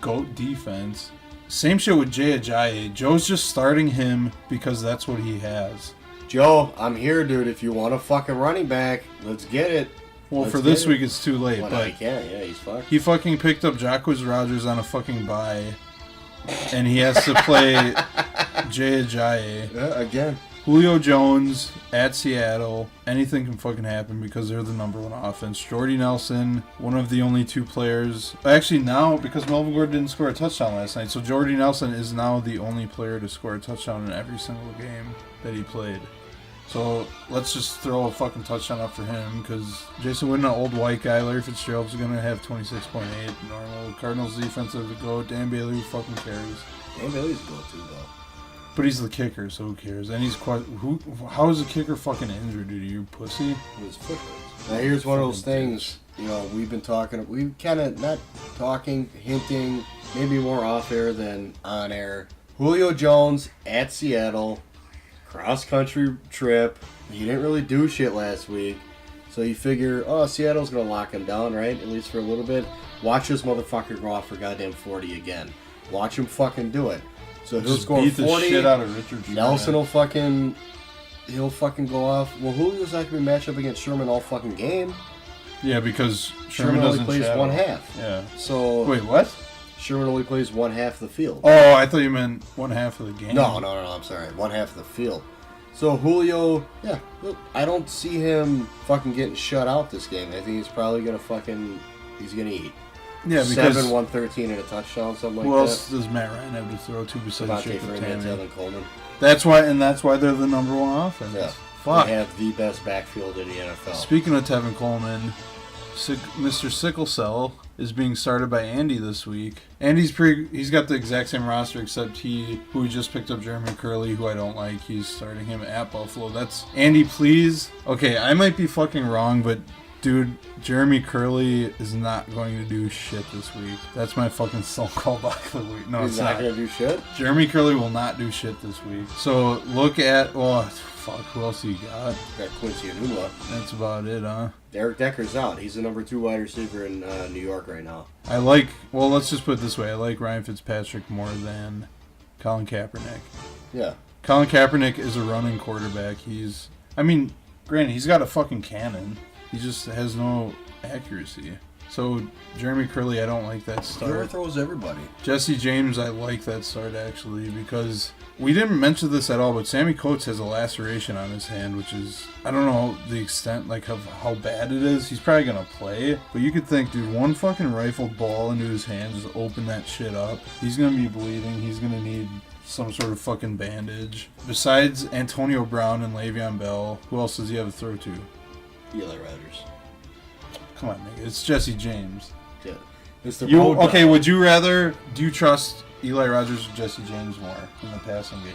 GOAT defense. Same shit with Jay Ajayi. Joe's just starting him because that's what he has. Joe, I'm here, dude. If you want a fucking running back, let's get it. Well, Let's for this get it. week, it's too late. Well, but no, he can't. Yeah, he's fucked. he fucking picked up Jacquizz Rodgers on a fucking bye. And he has to play Jay Ajayi. Yeah, again. Julio Jones at Seattle. Anything can fucking happen because they're the number one offense. Jordy Nelson, one of the only 2 players. Actually, now, because Melvin Gordon didn't score a touchdown last night, so Jordy Nelson is now the only player to score a touchdown in every single game that he played. So let's just throw a fucking touchdown up for him because Jason Witten, an old white guy, Larry Fitzgerald's going to have 26.8 normal. Cardinals defensive to go. Dan Bailey, who fucking cares? Dan Bailey's good too, though. But he's the kicker, so who cares? And he's quite. How is the kicker fucking injured, dude? You pussy? His foot hurts. Now here's one of those things. You know, we've been talking. We've kind of not talking, hinting, maybe more off air than on air. Julio Jones at Seattle. Cross-country trip. He didn't really do shit last week. So you figure, oh, Seattle's going to lock him down, right? At least for a little bit. Watch this motherfucker go off for goddamn 40 again. Watch him fucking do it. So he'll Just score beat 40. the shit out of Richard Sherman. Nelson will he'll fucking go off. Well, Julio's not going to be matched up against Sherman all fucking game. Yeah, because Sherman Sherman only doesn't plays shadow. one half. Yeah. So Wait, what? Sherman only plays one half of the field. Oh, I thought you meant one half of the game. No, I'm sorry. One half of the field. So Julio, yeah, look, I don't see him fucking getting shut out this game. I think he's probably gonna he's gonna eat. Yeah, because 7, 113 and a touchdown, something like who that. else does Matt Ryan have to throw to besides Devontae Jacob Freeman, Tamme? Tevin Coleman. That's why they're the number one offense. Yeah. Fuck. They have the best backfield in the NFL. Speaking of Tevin Coleman, Mr. Sickle Cell is being started by Andy this week. Andy's he's got the exact same roster except who just picked up Jeremy Curley, who I don't like. He's starting him at Buffalo. That's Andy, please. Okay, I might be fucking wrong, but dude, Jeremy Curley is not going to do shit this week. That's my fucking soul call back of the week. No, He's it's not not. gonna do shit. Jeremy Curley will not do shit this week. So look at fuck, who else you got? Got Quincy Enunwa. That's about it, huh? Derek Decker's out. He's the number 2 wide receiver in New York right now. Let's just put it this way. I like Ryan Fitzpatrick more than Colin Kaepernick. Yeah. Colin Kaepernick is a running quarterback. Granted, he's got a fucking cannon. He just has no accuracy. So, Jeremy Curley, I don't like that He start. overthrows everybody. Jesse James, I like that start, actually, because we didn't mention this at all, but Sammy Coates has a laceration on his hand, which is, I don't know the extent, of how bad it is. He's probably going to play, but you could think, dude, one fucking rifled ball into his hand, just open that shit up. He's going to be bleeding. He's going to need some sort of fucking bandage. Besides Antonio Brown and Le'Veon Bell, who else does he have to throw to? Eli Rodgers. Come on, nigga. It's Jesse James. Yeah. It's the road Okay, dog. do you trust Eli Rogers or Jesse James more in the passing game?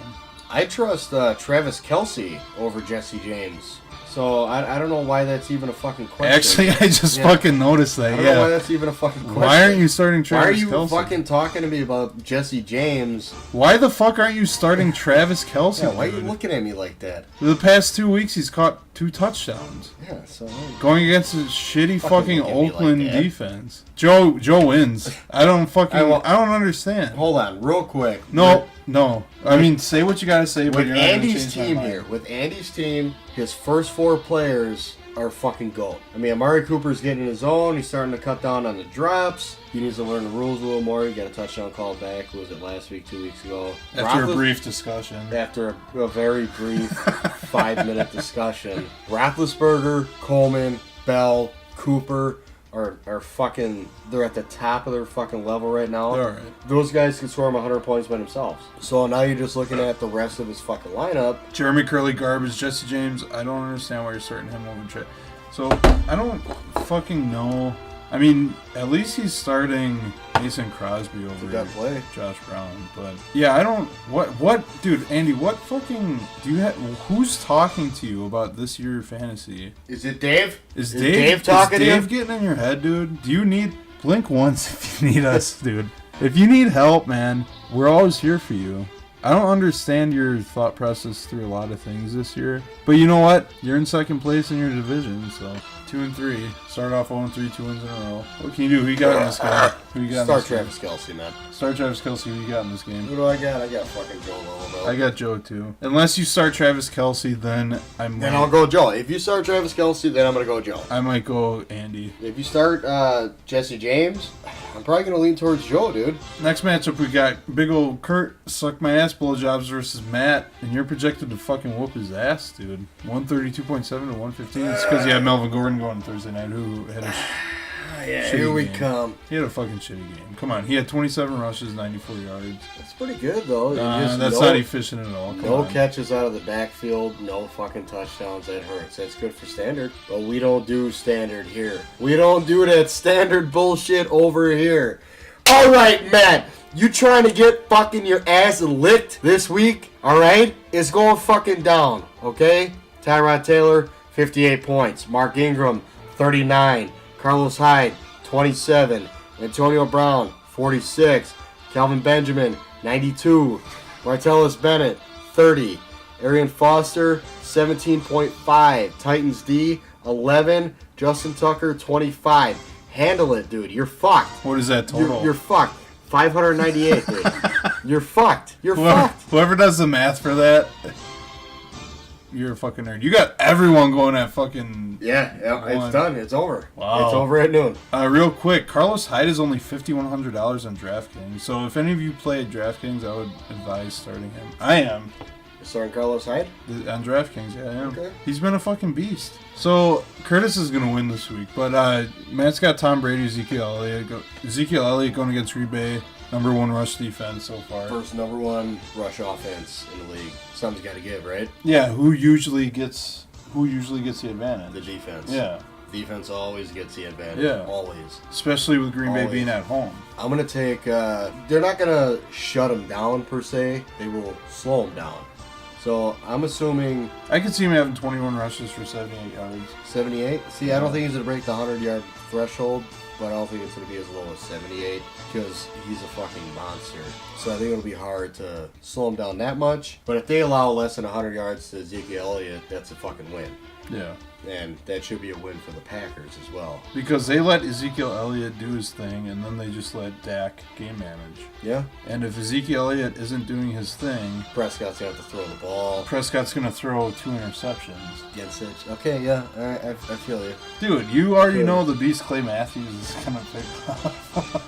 I trust Travis Kelce over Jesse James. So I don't know why that's even a fucking question. Actually, I just fucking noticed that, I don't know why yeah. that's even a fucking question. Why aren't you starting Why are Travis you Kelce? fucking talking to me about Jesse James? Why the fuck aren't you starting Travis Kelce? Yeah, why are you dude? looking at me like that? The past 2 weeks, he's caught 2 touchdowns. Yeah, so Going against a shitty fucking look at me like Oakland that. defense. Joe wins. I don't I understand. hold on, real quick. No, No. I mean, say what you gotta say, but With you're not gonna Andy's change my team mind. here, with Andy's team, his first 4 players are fucking GOAT. I mean, Amari Cooper's getting in his own. He's starting to cut down on the drops. He needs to learn the rules a little more. He got a touchdown call back. Who was it, last week, 2 weeks ago? After a brief discussion. After a very brief 5-minute discussion. Roethlisberger, Coleman, Bell, Cooper are fucking... They're at the top of their fucking level right now. They're alright. Those guys can score him 100 points by themselves. So now you're just looking at the rest of his fucking lineup. Jeremy Curley garbage, Jesse James. I don't understand why you're starting him over Trey. So I don't fucking know. I mean, at least he's starting Mason Crosby over Good play. Josh Brown. But yeah, I don't. What, dude? Andy, what fucking do you have? Who's talking to you about this year fantasy? Is it Dave? Is Dave talking to you? Is Dave getting in your head, dude? Do you need blink once if you need us, dude? If you need help, man, we're always here for you. I don't understand your thought process through a lot of things this year. But you know what? You're in second place in your division, so 2-3. Start off 0-3, 2 wins in a row. What can you do? Who you got in this game? Who you got in Start this game? Travis Kelce, man. Start Travis Kelce. Who you got in this game? Who do I got? I got fucking Joe Lobo. I got Joe, too. Unless you start Travis Kelce, then Then I'll go Joe. If you start Travis Kelce, then I'm going to go Joe. I might go Andy. If you start Jesse James, I'm probably going to lean towards Joe, dude. Next matchup, we got big old Kurt suck my ass blowjobs versus Matt, and you're projected to fucking whoop his ass, dude. 132.7 to 115. It's because you had Melvin Gordon going Thursday night, who had a shitty Here we game. come. He had a fucking shitty game. Come on, he had 27 rushes, 94 yards. That's pretty good, though. Just That's not efficient at all. Come No on. catches out of the backfield, no fucking touchdowns. That hurts. That's good for standard. But we don't do standard here. We don't do that standard bullshit over here. All right, Matt. You trying to get fucking your ass licked this week? All right? It's going fucking down, okay? Tyrod Taylor, 58 points. Mark Ingram, 39. Carlos Hyde, 27. Antonio Brown, 46. Calvin Benjamin, 92. Martellus Bennett, 30. Arian Foster, 17.5. Titans D, 11. Justin Tucker, 25. Handle it, dude. You're fucked. What is that total? You're fucked. 598, dude. You're fucked. You're fucked. Whoever does the math for that, you're a fucking nerd. You got everyone going at fucking... Yeah, it's done. It's over. Wow. It's over at noon. Real quick, Carlos Hyde is only $5,100 on DraftKings. So if any of you play at DraftKings, I would advise starting him. I am. Starting Carlos Hyde? On DraftKings, yeah, I am. Okay. He's been a fucking beast. So Curtis is going to win this week. But Matt's got Tom Brady, Ezekiel Elliott. Ezekiel Elliott going against Green Bay. Number 1 rush defense so far. First number 1 rush offense in the league. Something's got to give, right? Yeah, who usually gets the advantage? The defense. Yeah. Defense always gets the advantage. Yeah. Always. Especially with Green Bay Always. being at home. I'm going to take... they're not going to shut them down, per se. They will slow them down. So, I'm assuming... I could see him having 21 rushes for 78 yards. 78? See, I don't think he's going to break the 100-yard threshold, but I don't think it's going to be as low as 78, because he's a fucking monster. So I think it'll be hard to slow him down that much. But if they allow less than 100 yards to Ezekiel Elliott, that's a fucking win. Yeah. And that should be a win for the Packers as well. Because they let Ezekiel Elliott do his thing, and then they just let Dak game manage. Yeah. And if Ezekiel Elliott isn't doing his thing, Prescott's going to have to throw the ball. Prescott's going to throw 2 interceptions. Against it. Okay, yeah. All right, I feel you. Dude, you already know the beast Clay Matthews is going to pick up.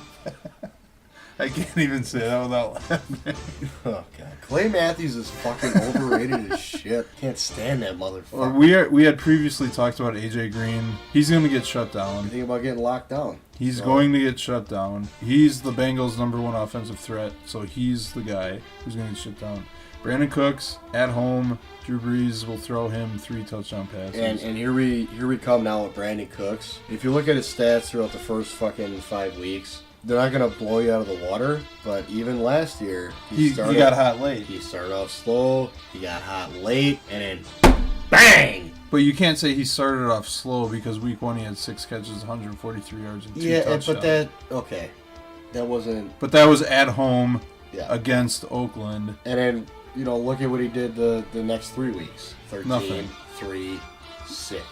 I can't even say that without laughing. Oh, God. Clay Matthews is fucking overrated as shit. Can't stand that motherfucker. We had previously talked about AJ Green. He's going to get shut down. You think about getting locked down. He's going to get shut down. He's the Bengals' number 1 offensive threat, so he's the guy who's going to get shut down. Brandon Cooks at home. Drew Brees will throw him 3 touchdown passes. And here we come now with Brandon Cooks. If you look at his stats throughout the first fucking 5 weeks, they're not going to blow you out of the water, but even last year, he got hot late. He started off slow, he got hot late, and then bang! But you can't say he started off slow because week 1 he had 6 catches, 143 yards, and 2 touchdowns. That wasn't... But that was at home against Oakland. And then, look at what he did the next 3 weeks. 13, Nothing. 3, 6.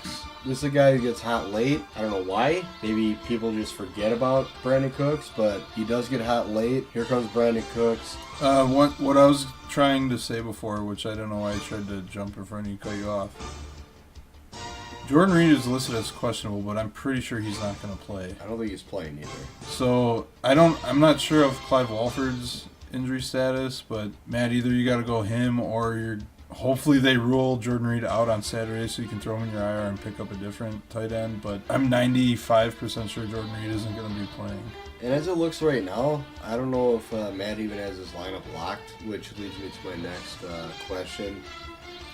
This is a guy who gets hot late. I don't know why. Maybe people just forget about Brandon Cooks, but he does get hot late. Here comes Brandon Cooks. What I was trying to say before, which I don't know why I tried to jump in front of you, cut you off. Jordan Reed is listed as questionable, but I'm pretty sure he's not going to play. I don't think he's playing either. So I'm not sure of Clive Walford's injury status, but Matt, either you got to go him or hopefully they rule Jordan Reed out on Saturday so you can throw him in your IR and pick up a different tight end. But I'm 95% sure Jordan Reed isn't going to be playing. And as it looks right now, I don't know if Matt even has his lineup locked, which leads me to my next question.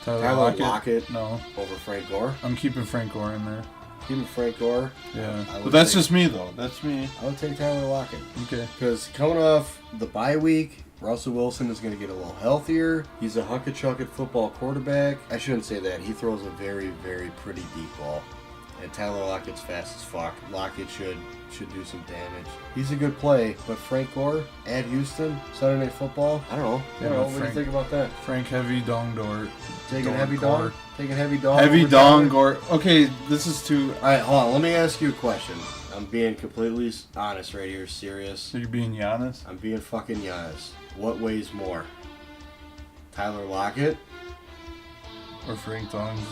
Tyler Lockett no. over Frank Gore. I'm keeping Frank Gore in there. Keeping Frank Gore. Yeah. But that's just me, though. That's me. I would take Tyler Lockett. Okay. Because coming off the bye week, Russell Wilson is going to get a little healthier. He's a huck-a-chuck-it football quarterback. I shouldn't say that. He throws a very, very pretty deep ball. And Tyler Lockett's fast as fuck. Lockett should do some damage. He's a good play, but Frank Gore at Houston, Saturday Night Football, I don't know. What do you think about that? Frank Heavy Dong Dort. Taking Heavy Dong? Taking Heavy Dong? Heavy over Dong Tyler? Gore. Okay, this is too... Alright, hold on. Let me ask you a question. I'm being completely honest right here, serious. So you're being Giannis? I'm being fucking Giannis. What weighs more? Tyler Lockett? Or Frank Dong's...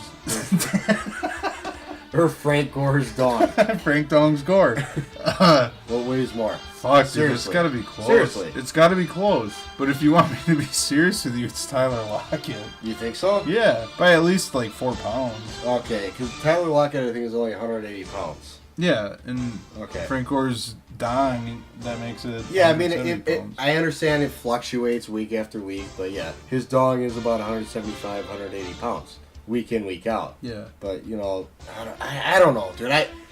Or Frank Gore's dong? Frank Dong's Gore. What weighs more? Fuck, dude, Seriously. it's gotta be close. Seriously. It's gotta be close. But if you want me to be serious with you, it's Tyler Lockett. You think so? Yeah, by at least like 4 pounds. Okay, because Tyler Lockett I think is only 180 pounds. Yeah, and Okay. Frank Gore's dong, that makes it... Yeah, I mean, 170 pounds. I understand it fluctuates week after week, but yeah, his dong is about 175, 180 pounds. Week in, week out. Yeah. But, you know, I don't know, dude.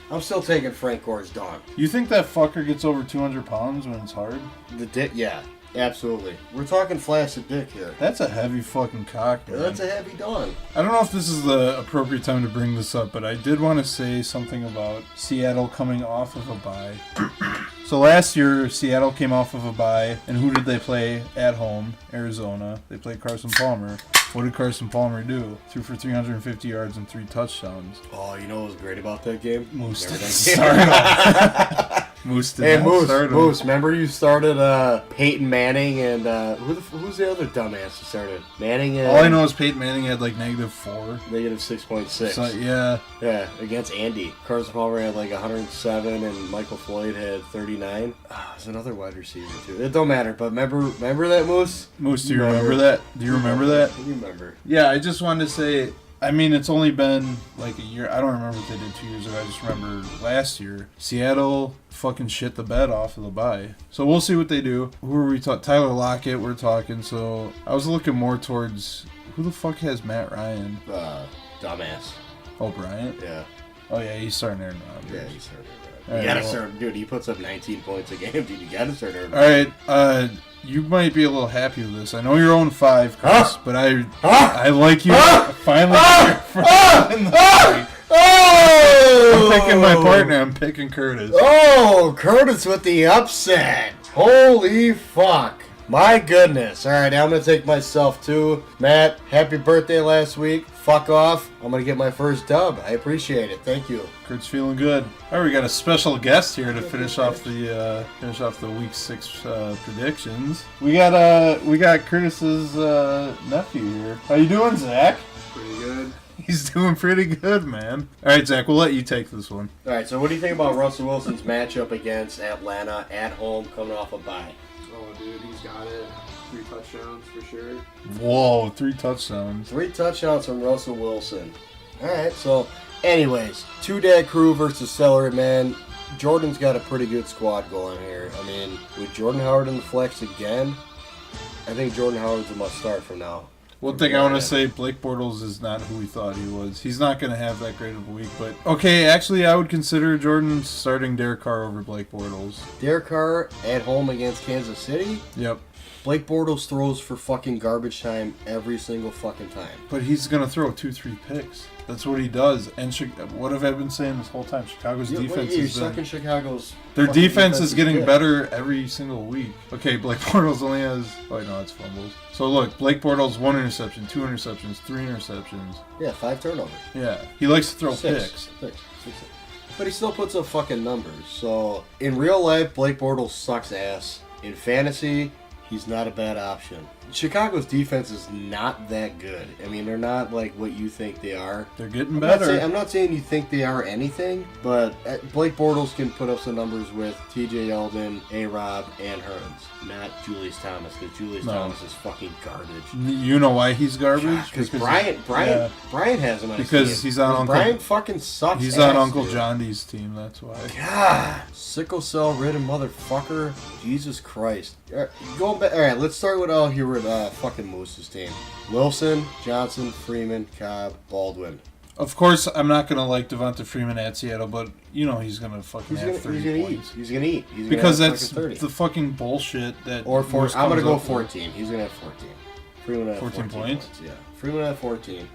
I'm still taking Frank Gore's dong. You think that fucker gets over 200 pounds when it's hard? The dick, yeah, absolutely. We're talking flaccid dick here. That's a heavy fucking cock, man. That's a heavy dong. I don't know if this is the appropriate time to bring this up, but I did want to say something about Seattle coming off of a bye. So last year, Seattle came off of a bye, and who did they play at home? Arizona. They played Carson Palmer. What did Carson Palmer do? Threw for 350 yards and 3 touchdowns. Oh, you know what was great about that game? Moose Remember didn't that game? start him. Moose did Hey, not start him. Moose, remember you started Peyton Manning and who's the other dumbass who started? Manning and... All I know is Peyton Manning had like -4. Negative 6.6. So, yeah. Yeah, against Andy. Carson Palmer had like 107 and Michael Floyd had 39. There's another wide receiver too. It don't matter, but remember that, Moose? Moose, do you remember that? Do you remember that? You remember. Yeah, I just wanted to say, I mean, it's only been like a year. I don't remember what they did 2 years ago. I just remember last year, Seattle fucking shit the bed off of the bye. So we'll see what they do. Who are we talking? Tyler Lockett, we're talking. So I was looking more towards, who the fuck has Matt Ryan? Dumbass. Oh, Bryant? Yeah. Oh, yeah, he's starting Aaron Rodgers. Yeah, he started. All You right, gotta well- start, dude. He puts up 19 points a game, dude. You gotta start Aaron All right, you might be a little happy with this. I know you're 0-5, Chris, but I like you finally. In the fight. I'm picking my partner. I'm picking Curtis. Oh, Curtis with the upset. Holy fuck. My goodness. All right, I'm going to take myself too. Matt, happy birthday last week. Fuck off. I'm going to get my first dub. I appreciate it. Thank you. Kurt's feeling good. All right, we got a special guest here to finish off the week 6 predictions. We got Curtis's nephew here. How you doing, Zach? Pretty good. He's doing pretty good, man. All right, Zach, we'll let you take this one. All right, so what do you think about Russell Wilson's matchup against Atlanta at home coming off a bye? Oh, dude, he's got it. 3 touchdowns for sure. Whoa, 3 touchdowns. 3 touchdowns from Russell Wilson. All right, so anyways, 2-dad crew versus Celery, man. Jordan's got a pretty good squad going here. I mean, with Jordan Howard in the flex again, I think Jordan Howard's a must start from now. One thing I want to say, Blake Bortles is not who we thought he was. He's not going to have that great of a week, but okay, actually I would consider Jordan starting Derek Carr over Blake Bortles. Derek Carr at home against Kansas City. Yep. Blake Bortles throws for fucking garbage time every single fucking time. But he's going to throw 2-3 picks. That's what he does. And what have I been saying this whole time? Chicago's defense you're is sucking Chicago's. their fucking defense is getting good. better every single week. Okay, Blake Bortles only has... Oh, no, it's fumbles. So, look, Blake Bortles, 1 interception, 2 interceptions, 3 interceptions. Yeah, 5 turnovers. Yeah, he likes to throw Six. picks. But he still puts up fucking numbers. So, in real life, Blake Bortles sucks ass. In fantasy, he's not a bad option. Chicago's defense is not that good. I mean, they're not like what you think they are. They're getting better. I'm not saying you think they are anything, but Blake Bortles can put up some numbers with T.J. Yeldon, A-Rob, and Hearns. Not Julius Thomas, because Julius Thomas is fucking garbage. You know why he's garbage? Because Brian has him on his Because team. he's on Uncle... Brian fucking sucks. He's ass, on Uncle dude. John D's team, that's why. God, sickle cell ridden motherfucker. Jesus Christ. All right, going back. All right, let's start with here with fucking Moose's team. Wilson, Johnson, Freeman, Cobb, Baldwin. Of course, I'm not going to like Devonta Freeman at Seattle, but you know he's going to fucking have 30 points. He's gonna eat. He's Because gonna that's have fucking 30. the fucking bullshit that... Or Moose I'm gonna comes go up with. 14. He's gonna have 14. Freeman will have 14 points? Yeah, Freeman will have 14.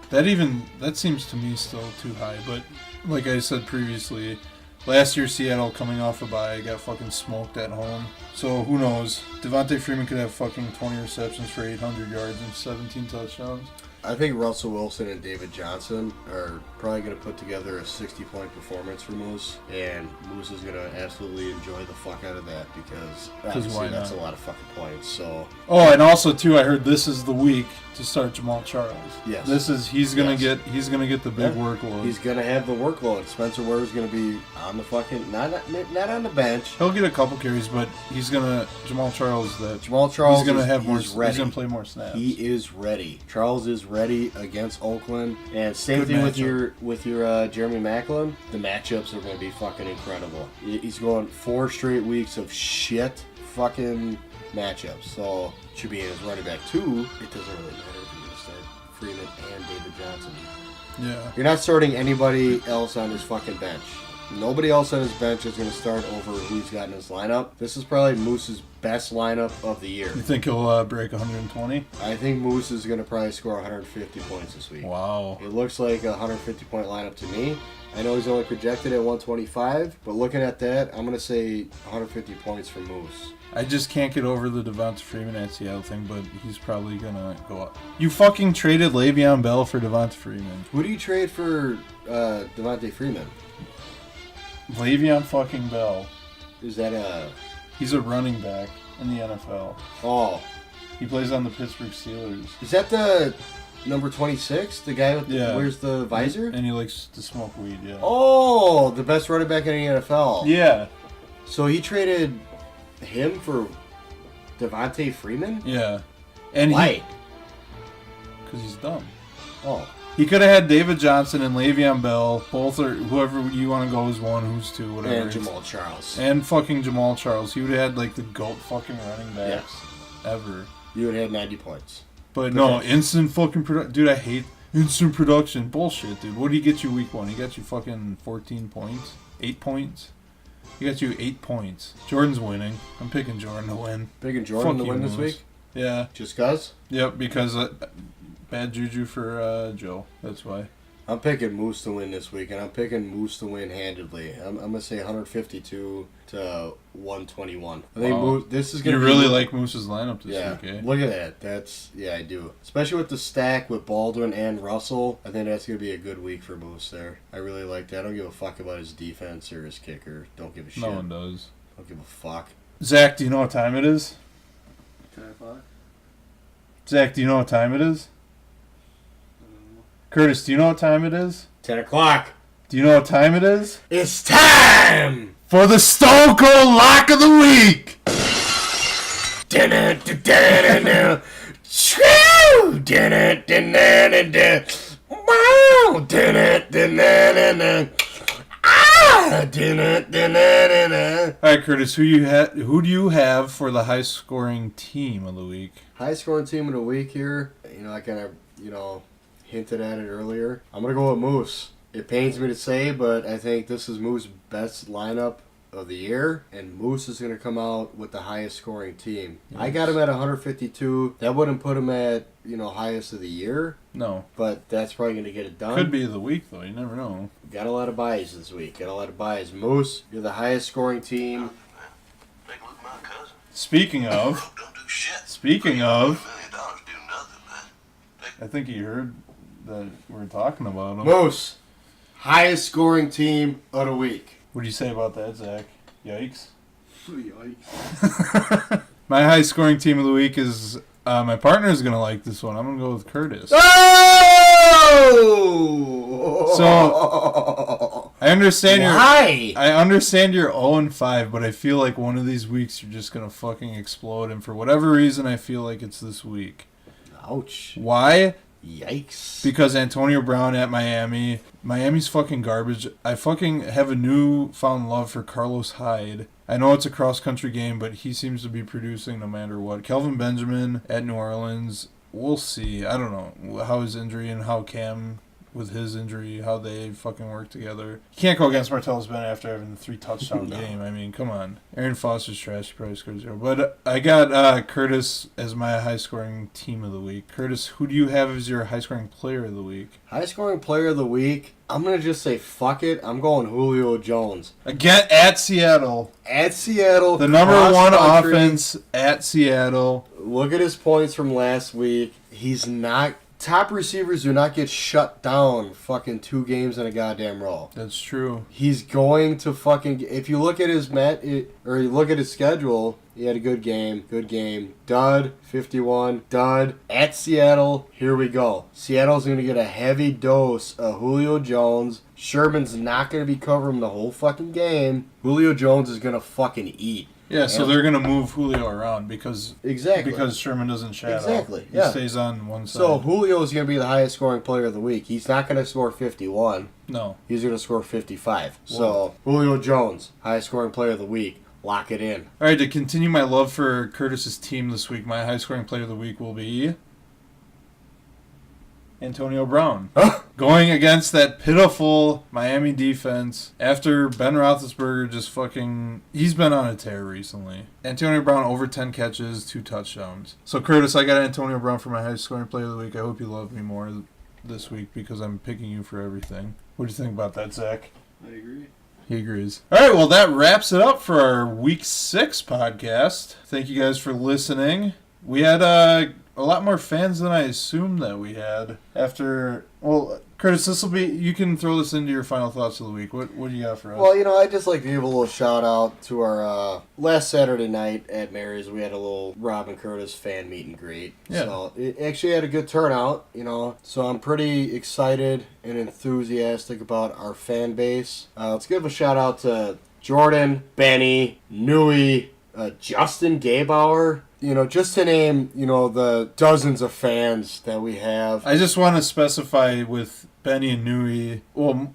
That seems to me still too high, but like I said previously, last year Seattle coming off a bye got fucking smoked at home. So who knows? Devontae Freeman could have fucking 20 receptions for 800 yards and 17 touchdowns. I think Russell Wilson and David Johnson are probably going to put together a 60-point performance for Moose, and Moose is going to absolutely enjoy the fuck out of that because obviously why that's not? a lot of fucking points. So Oh, and also too, I heard this is the week to start Jamal Charles. Yes. He's gonna Yes. get the big workload. he's going to have the workload. Spencer Ware's going to be on the fucking not on the bench. He'll get a couple carries, but Jamal Charles Jamal Charles he's gonna is, have more. he's ready. He's gonna play more snaps. He is ready. Charles is ready against Oakland, and same Good thing matchup. with your Jeremy Maclin. The matchups are going to be fucking incredible. He's going 4 straight weeks of shit fucking matchups, so should be in his running back too. It doesn't really matter if you're going to start Freeman and David Johnson. Yeah. You're not starting anybody else on his fucking bench. Nobody else on his bench is going to start over who he's got in his lineup. This is probably Moose's best lineup of the year. You think he'll break 120? I think Moose is going to probably score 150 points this week. Wow. It looks like a 150-point lineup to me. I know he's only projected at 125, but looking at that, I'm going to say 150 points for Moose. I just can't get over the Devonta Freeman at Seattle thing, but he's probably gonna go up. You fucking traded Le'Veon Bell for Devonta Freeman. Who do you trade for Devontae Freeman? Le'Veon fucking Bell. Is that He's a running back in the NFL. Oh, He plays on the Pittsburgh Steelers. is that the number 26? The guy with Yeah. wears the visor? And he likes to smoke weed, yeah. Oh, the best running back in the NFL. Yeah. So he traded him for Devontae Freeman? Yeah. And Why? Because he's dumb. Oh. He could have had David Johnson and Le'Veon Bell, both or whoever you want to go as one, who's two, whatever. And Jamal Charles. And fucking Jamal Charles. He would have had like the GOAT fucking running backs ever. You would have 90 points. But no, instant fucking production. Dude, I hate instant production. Bullshit, dude. What did he get you week 1? He got you fucking 14 points? 8 points? He got you 8 points. Jordan's winning. I'm picking Jordan to win. Picking Jordan Fuck to you, win this Moose. week? Yeah. Just cuz? Yep, because bad juju for Joe. That's why. I'm picking Moose to win this week, and I'm picking Moose to win handedly. I'm going to say 152 to 121. I think Wow. Moose, this is going You to be... really like Moose's lineup this Yeah, week, eh? look at that. Yeah, I do. Especially with the stack with Baldwin and Russell. I think that's going to be a good week for Moose there. I really like that. I don't give a fuck about his defense or his kicker. Don't give a shit. No one does. Don't give a fuck. Zach, do you know what time it is? 10 o'clock? Zach, do you know what time it is? Curtis, do you know what time it is? 10 o'clock. Do you know what time it is? It's time! For the Stone Cold Lock of the Week! Alright, Curtis, who do you have for the high scoring team of the week? High scoring team of the week here. I kind of, hinted at it earlier. I'm going to go with Moose. It pains me to say, but I think this is Moose's best lineup of the year, and Moose is going to come out with the highest scoring team. Yes. I got him at 152. That wouldn't put him at, highest of the year. No. But that's probably going to get it done. Could be the week, though. You never know. Got a lot of buys this week. Moose, you're the highest scoring team. Speaking of, I think you heard that we're talking about him. Moose, highest scoring team of the week. What do you say about that, Zach? Yikes. Yikes. My high scoring team of the week is, my partner's going to like this one. I'm going to go with Curtis. Oh! So, I understand Why? I understand you're 0-5, but I feel like one of these weeks you're just going to fucking explode, and for whatever reason I feel like it's this week. Ouch. Why? Yikes. Because Antonio Brown at Miami. Miami's fucking garbage. I fucking have a newfound love for Carlos Hyde. I know it's a cross-country game, but he seems to be producing no matter what. Kelvin Benjamin at New Orleans. We'll see. I don't know how his injury and how Cam with his injury, how they fucking work together. You can't go against Martellus Bennett after having the 3-touchdown game. I mean, come on. Aaron Foster's trash. He probably scored 0. But I got Curtis as my high-scoring team of the week. Curtis, who do you have as your high-scoring player of the week? High-scoring player of the week? I'm going to just say fuck it. I'm going Julio Jones. Again, at Seattle. At Seattle. The number one offense at Seattle. Look at his points from last week. He's not... Top receivers do not get shut down fucking 2 games in a goddamn row. That's true. He's going to fucking... If you look at his you look at his schedule, he had a good game. Dud, 51. Dud. At Seattle, here we go. Seattle's going to get a heavy dose of Julio Jones. Sherman's not going to be covering the whole fucking game. Julio Jones is going to fucking eat. Yeah, so they're going to move Julio around because Sherman doesn't shadow. Exactly, He stays on one side. So Julio is going to be the highest scoring player of the week. He's not going to score 51. No. He's going to score 55. Whoa. So Julio Jones, highest scoring player of the week. Lock it in. All right, to continue my love for Curtis's team this week, my high scoring player of the week will be Antonio Brown. Going against that pitiful Miami defense after Ben Roethlisberger just fucking... He's been on a tear recently. Antonio Brown over 10 catches, 2 touchdowns. So, Curtis, I got Antonio Brown for my highest scoring player of the week. I hope you love me more this week because I'm picking you for everything. What do you think about that, Zach? I agree. He agrees. All right, well, that wraps it up for our Week 6 podcast. Thank you guys for listening. We had a lot more fans than I assumed that we had after... Well, Curtis, this will be... You can throw this into your final thoughts of the week. What do you got for us? Well, I'd just like to give a little shout out to our last Saturday night at Mary's. We had a little Rob and Curtis fan meet and greet. Yeah. So it actually had a good turnout, So I'm pretty excited and enthusiastic about our fan base. Let's give a shout out to Jordan, Benny, Nui, Justin Gabauer. Just to name, the dozens of fans that we have. I just want to specify with Benny and Nui, well,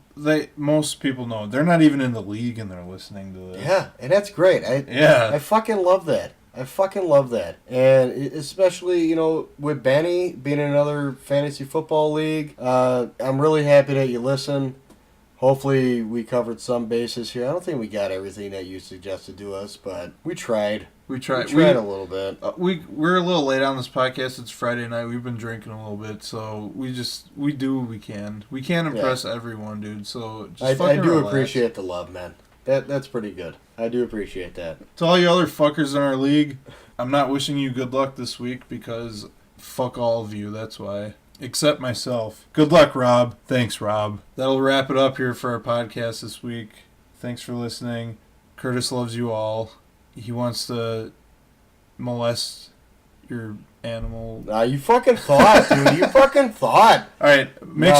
most people know they're not even in the league and they're listening to this. Yeah, and that's great. I fucking love that. And especially, with Benny being in another fantasy football league, I'm really happy that you listen. Hopefully we covered some bases here. I don't think we got everything that you suggested to us, but we tried. We tried a little bit. We're a little late on this podcast. It's Friday night. We've been drinking a little bit, so we do what we can. We can't impress everyone, dude. So just I do relax. appreciate the love, man. That's pretty good. I do appreciate that. To all you other fuckers in our league, I'm not wishing you good luck this week because fuck all of you. That's why. Except myself. Good luck, Rob. Thanks, Rob. That'll wrap it up here for our podcast this week. Thanks for listening. Curtis loves you all. He wants to molest your animal. You fucking thought, dude. You fucking thought. All right, make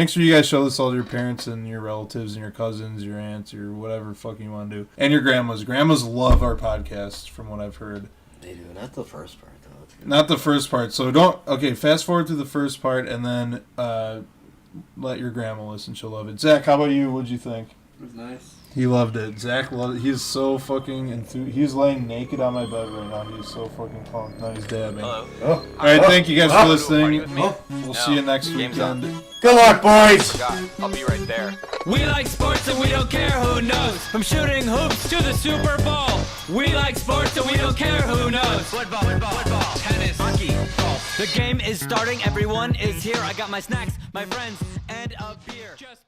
sure you guys show this all to your parents and your relatives and your cousins, your aunts, your whatever fucking you want to do, and your grandmas. Grandmas love our podcast, from what I've heard. They do. Not the first part, though. Not the first part. So fast forward to the first part and then let your grandma listen. She'll love it. Zach, how about you? What'd you think? It was nice. He loved it. Zach loved it. He's so fucking he's laying naked on my bed right now. He's so fucking pumped. Now he's dabbing. Hello. Alright, thank you guys for listening. with me? We'll see you next Game's weekend. Good luck, boys. God, I'll be right there. We like sports and we don't care who knows. From shooting hoops to the Super Bowl. We like sports and we don't care who knows. Football, tennis, hockey, golf. The game is starting. Everyone is here. I got my snacks, my friends, and a beer. Just